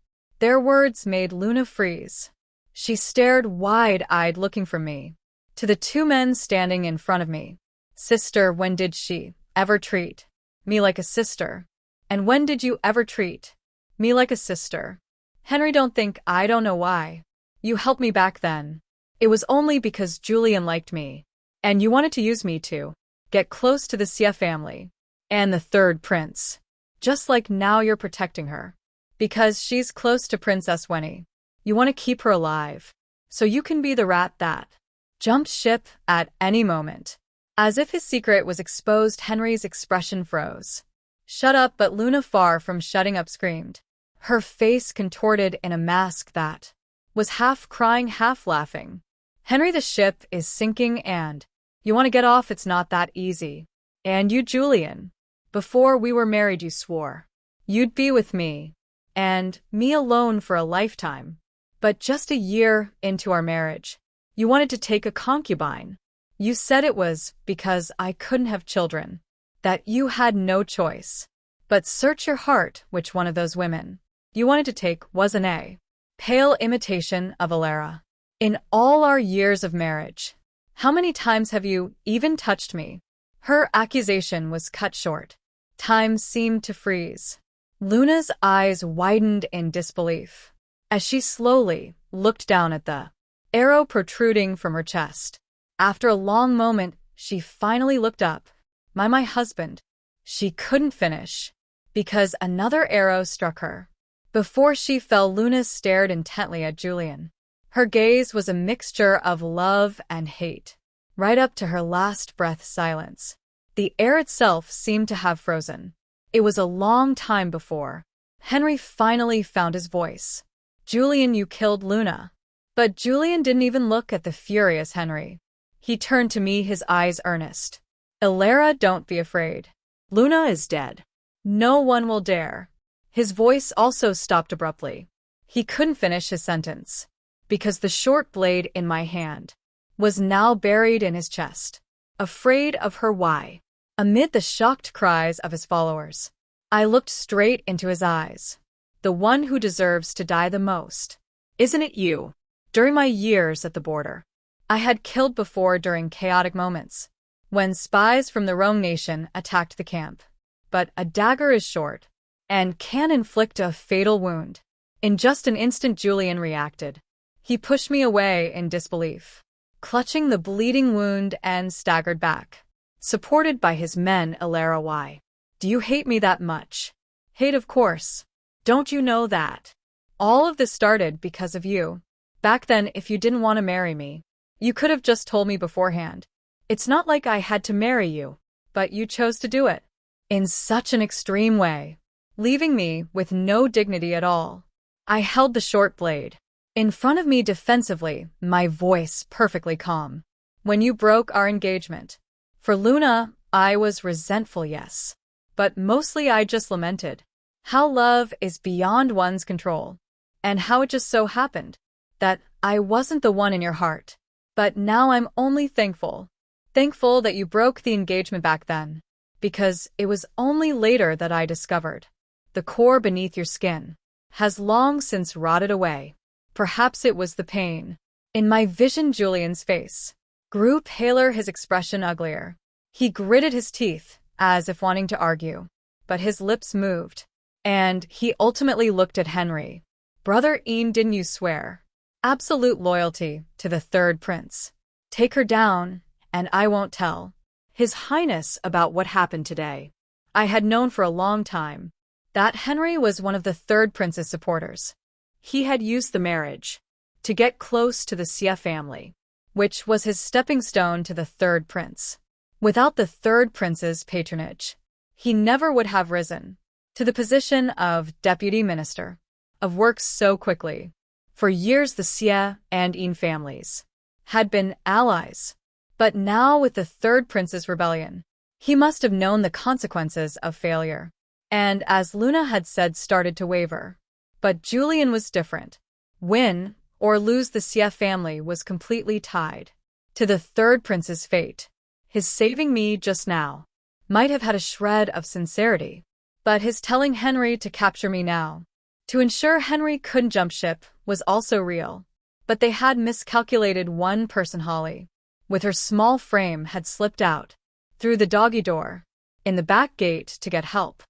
Their words made Luna freeze. She stared wide-eyed, looking from me to the two men standing in front of me. Sister, when did she ever treat me like a sister? And when did you ever treat me like a sister? Henry, don't know why you helped me back then. It was only because Julian liked me, and you wanted to use me to get close to the Xie family and the third prince. Just like now you're protecting her because she's close to Princess Wenny. You want to keep her alive so you can be the rat that jumped ship at any moment. As if his secret was exposed, Henry's expression froze. Shut up, but Luna, far from shutting up, screamed. Her face contorted in a mask that was half crying, half laughing. Henry, the ship is sinking and you want to get off. It's not that easy. And you, Julian, before we were married, you swore you'd be with me and me alone for a lifetime. But just a year into our marriage, you wanted to take a concubine. You said it was because I couldn't have children, that you had no choice. But search your heart, which one of those women you wanted to take was a pale imitation of Alara. In all our years of marriage, how many times have you even touched me? Her accusation was cut short. Time seemed to freeze. Luna's eyes widened in disbelief as she slowly looked down at the arrow protruding from her chest. After a long moment, she finally looked up. My husband. She couldn't finish because another arrow struck her. Before she fell, Luna stared intently at Julian. Her gaze was a mixture of love and hate, right up to her last breath. Silence. The air itself seemed to have frozen. It was a long time before Henry finally found his voice. Julian, you killed Luna. But Julian didn't even look at the furious Henry. He turned to me, his eyes earnest. Alara, don't be afraid. Luna is dead. No one will dare. His voice also stopped abruptly. He couldn't finish his sentence because the short blade in my hand was now buried in his chest. Afraid of her, why? Amid the shocked cries of his followers, I looked straight into his eyes. The one who deserves to die the most. Isn't it you? During my years at the border, I had killed before during chaotic moments, when spies from the wrong nation attacked the camp. But a dagger is short and can inflict a fatal wound. In just an instant, Julian reacted. He pushed me away in disbelief, clutching the bleeding wound, and staggered back, supported by his men. Alara, why do you hate me that much? Hate, of course. Don't you know that? All of this started because of you. Back then, if you didn't want to marry me, you could have just told me beforehand. It's not like I had to marry you, but you chose to do it in such an extreme way, leaving me with no dignity at all. I held the short blade in front of me defensively, my voice perfectly calm. When you broke our engagement, for Luna, I was resentful, yes. But mostly I just lamented how love is beyond one's control, and how it just so happened that I wasn't the one in your heart. But now I'm only thankful that you broke the engagement back then, because it was only later that I discovered the core beneath your skin has long since rotted away. Perhaps it was the pain. In my vision, Julian's face grew paler, his expression uglier. He gritted his teeth, as if wanting to argue, but his lips moved, and he ultimately looked at Henry. Brother Ian, didn't you swear absolute loyalty to the third prince? Take her down, and I won't tell His Highness about what happened today. I had known for a long time that Henry was one of the third prince's supporters. He had used the marriage to get close to the Xie family, which was his stepping stone to the third prince. Without the third prince's patronage, he never would have risen to the position of Deputy Minister of Works so quickly. For years the Xie and Yin families had been allies, but now with the Third Prince's rebellion, he must have known the consequences of failure, and as Luna had said, started to waver. But Julian was different. Win or lose, the Xie family was completely tied to the Third Prince's fate. His saving me just now might have had a shred of sincerity, but his telling Henry to capture me now, to ensure Henry couldn't jump ship, was also real. But they had miscalculated one person. Holly, with her small frame, had slipped out through the doggy door in the back gate to get help.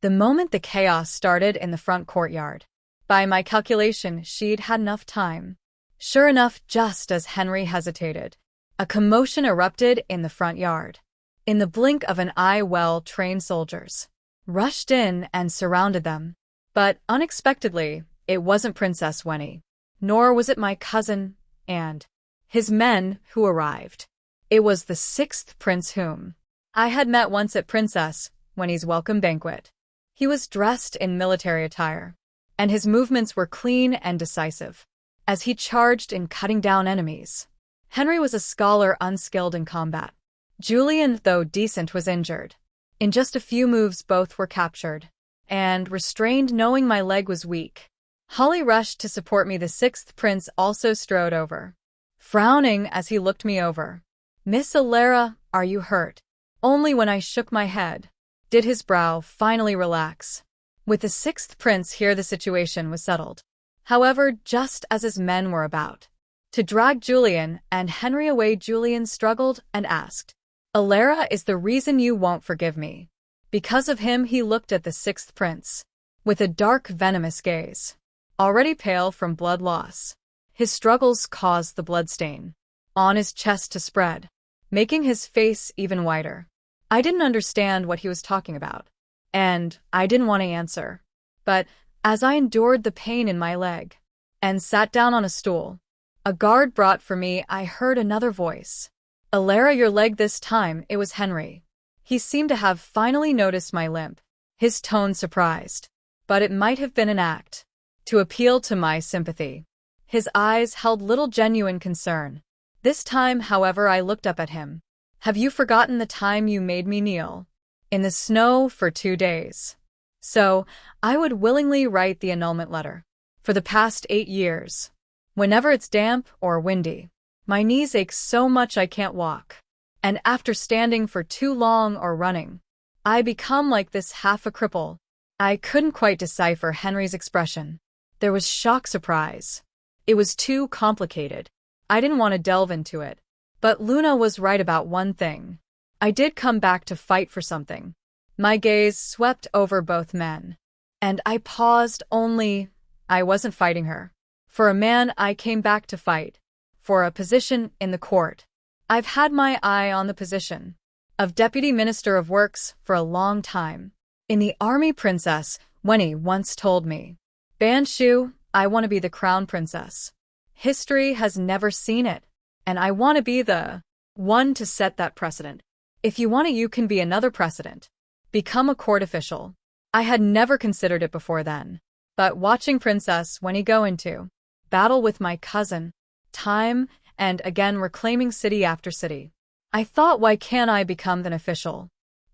The moment the chaos started in the front courtyard, by my calculation, she'd had enough time. Sure enough, just as Henry hesitated, a commotion erupted in the front yard. In the blink of an eye, well-trained soldiers rushed in and surrounded them. But unexpectedly, it wasn't Princess Wenny, nor was it my cousin and his men who arrived. It was the sixth prince whom I had met once at Princess Wenny's welcome banquet. He was dressed in military attire, and his movements were clean and decisive as he charged in cutting down enemies. Henry was a scholar unskilled in combat. Julian, though decent, was injured. In just a few moves both were captured and restrained, knowing my leg was weak. Holly rushed to support me. The sixth prince also strode over, frowning as he looked me over. "Miss Alara, are you hurt?" Only when I shook my head did his brow finally relax. With the sixth prince here, the situation was settled. However, just as his men were about to drag Julian and Henry away, Julian struggled and asked, "Alara is the reason you won't forgive me." Because of him, he looked at the sixth prince with a dark, venomous gaze. Already pale from blood loss, his struggles caused the bloodstain on his chest to spread, making his face even whiter. I didn't understand what he was talking about, and I didn't want to answer. But as I endured the pain in my leg and sat down on a stool a guard brought for me, I heard another voice. "Alara, your leg." This time it was Henry. He seemed to have finally noticed my limp, his tone surprised, but it might have been an act to appeal to my sympathy. His eyes held little genuine concern. This time, however, I looked up at him. "Have you forgotten the time you made me kneel in the snow for 2 days? So I would willingly write the annulment letter. For the past 8 years, whenever it's damp or windy, my knees ache so much I can't walk. And after standing for too long or running, I become like this, half a cripple." I couldn't quite decipher Henry's expression. There was shock, surprise. It was too complicated. I didn't want to delve into it. But Luna was right about one thing. I did come back to fight for something. My gaze swept over both men, and I paused. Only I wasn't fighting her. For a man, I came back to fight. For a position in the court. I've had my eye on the position of Deputy Minister of Works for a long time. In the army, Princess Wenny once told me, "Ban Shu, I want to be the crown princess. History has never seen it, and I want to be the one to set that precedent. If you want it, you can be another precedent. Become a court official." I had never considered it before then, but watching Princess Wenny go into battle with my cousin, time and again reclaiming city after city, I thought, why can't I become an official?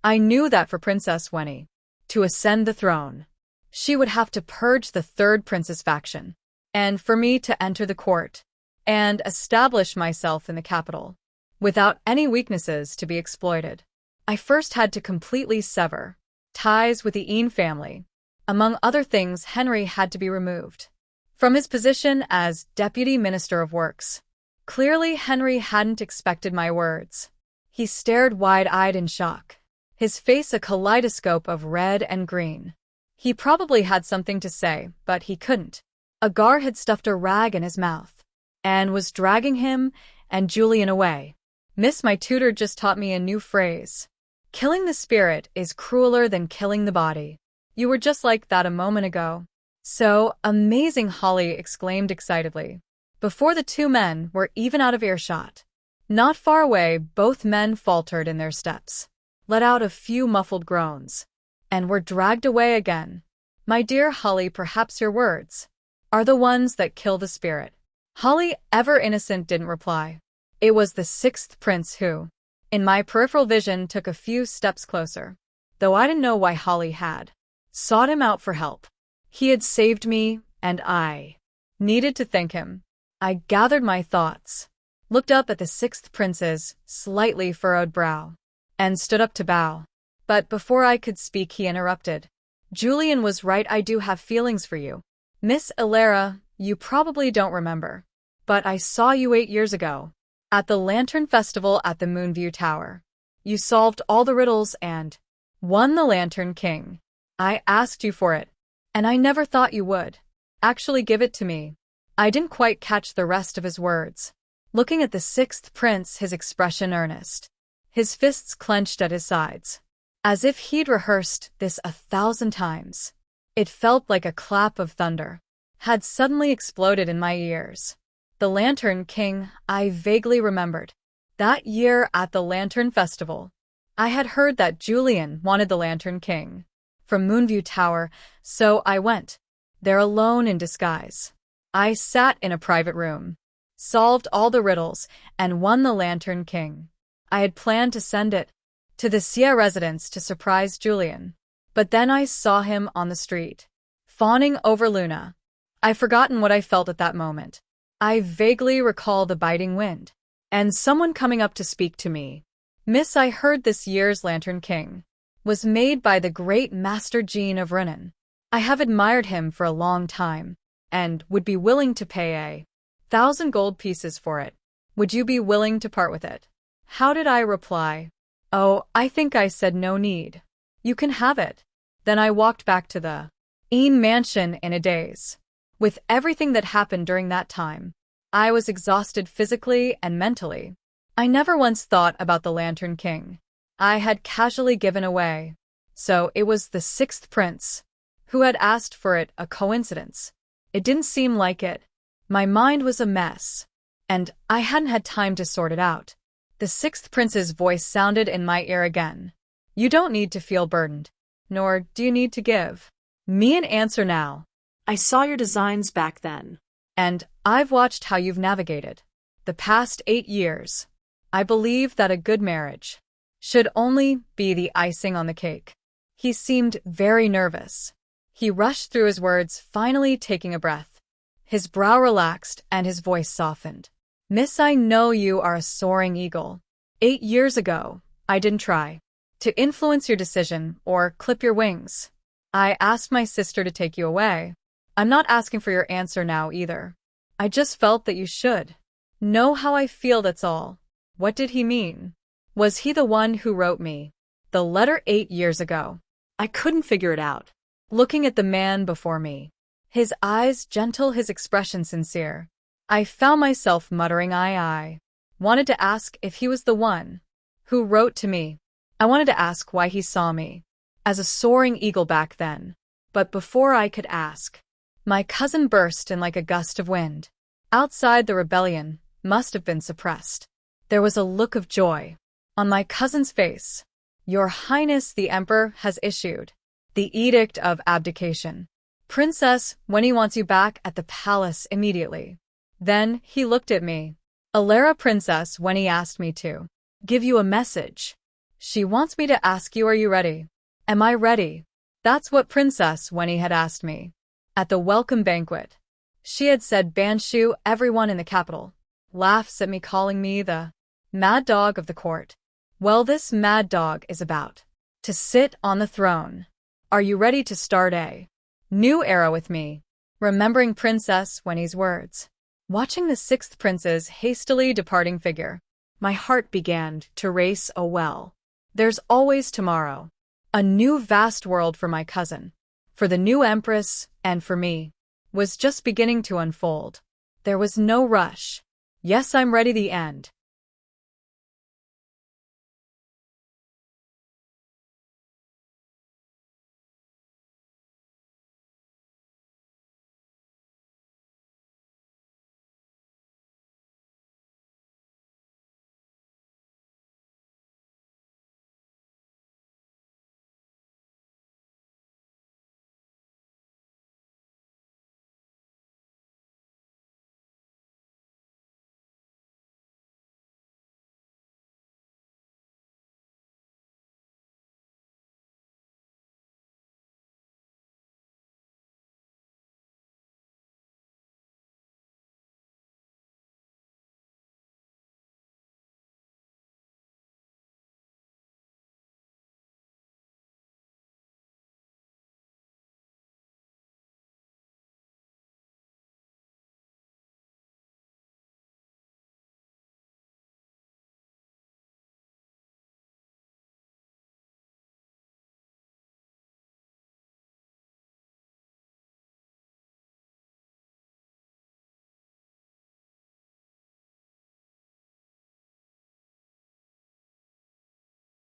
I knew that for Princess Wenny to ascend the throne, she would have to purge the Third Prince's faction, and for me to enter the court and establish myself in the capital without any weaknesses to be exploited, I first had to completely sever ties with the Yin family. Among other things, Henry had to be removed from his position as Deputy Minister of Works. Clearly, Henry hadn't expected my words. He stared wide-eyed in shock, his face a kaleidoscope of red and green. He probably had something to say, but he couldn't. A guard had stuffed a rag in his mouth and was dragging him and Julian away. "Miss, my tutor just taught me a new phrase. Killing the spirit is crueler than killing the body. You were just like that a moment ago." "So amazing!" Holly exclaimed excitedly, before the two men were even out of earshot. Not far away, both men faltered in their steps. let out a few muffled groans, and were dragged away again. My dear Holly, perhaps your words are the ones that kill the spirit. Holly, ever innocent, didn't reply. It was the sixth prince who, in my peripheral vision, took a few steps closer. Though I didn't know why Holly had sought him out for help. He had saved me, and I needed to thank him. I gathered my thoughts, looked up at the sixth prince's slightly furrowed brow, and stood up to bow. But before I could speak, he interrupted. Julian was right, I do have feelings for you. Miss Elara, you probably don't remember, but I saw you 8 years ago, at the Lantern Festival at the Moonview Tower. You solved all the riddles and won the Lantern King. I asked you for it, and I never thought you would actually give it to me. I didn't quite catch the rest of his words. Looking at the sixth prince, his expression earnest, his fists clenched at his sides, as if he'd rehearsed this 1,000 times. It felt like a clap of thunder had suddenly exploded in my ears. The Lantern King, I vaguely remembered. That year at the Lantern Festival, I had heard that Julian wanted the Lantern King from Moonview Tower, so I went there alone in disguise. I sat in a private room, solved all the riddles, and won the Lantern King. I had planned to send it to the Sia residence to surprise Julian, but then I saw him on the street, fawning over Luna. I've forgotten what I felt at that moment. I vaguely recall the biting wind, and someone coming up to speak to me. Miss, I heard this year's Lantern King was made by the great Master Jean of Renan. I have admired him for a long time, and would be willing to pay 1,000 gold pieces for it. Would you be willing to part with it? How did I reply? Oh, I think I said no need. You can have it. Then I walked back to the Ain mansion in a daze. With everything that happened during that time, I was exhausted physically and mentally. I never once thought about the Lantern King. I had casually given away. So it was the sixth prince who had asked for it, a coincidence. It didn't seem like it. My mind was a mess, and I hadn't had time to sort it out. The sixth prince's voice sounded in my ear again. You don't need to feel burdened, nor do you need to give me an answer now. I saw your designs back then, and I've watched how you've navigated the past 8 years. I believe that a good marriage should only be the icing on the cake. He seemed very nervous. He rushed through his words, finally taking a breath. His brow relaxed and his voice softened. Miss, I know you are a soaring eagle. 8 years ago, I didn't try to influence your decision or clip your wings. I asked my sister to take you away. I'm not asking for your answer now either. I just felt that you should know how I feel, that's all. What did he mean? Was he the one who wrote me the letter 8 years ago? I couldn't figure it out. Looking at the man before me, his eyes gentle, his expression sincere, I found myself muttering I wanted to ask if he was the one who wrote to me. I wanted to ask why he saw me as a soaring eagle back then. But before I could ask, my cousin burst in like a gust of wind. Outside, the rebellion must have been suppressed. There was a look of joy on my cousin's face. Your Highness, the Emperor has issued the Edict of Abdication. Princess, when he wants you back at the palace immediately. Then he looked at me. Elara, Princess, when he asked me to give you a message. She wants me to ask you, are you ready? Am I ready? That's what Princess when he had asked me. At the welcome banquet, she had said, Banshu, everyone in the capital laughs at me, calling me the mad dog of the court. Well, this mad dog is about to sit on the throne. Are you ready to start a new era with me? Remembering Princess Wenny's words, watching the sixth prince's hastily departing figure, my heart began to race. Oh well, there's always tomorrow. A new vast world for my cousin, for the new empress, and for me, was just beginning to unfold. There was no rush. Yes, I'm ready. The end.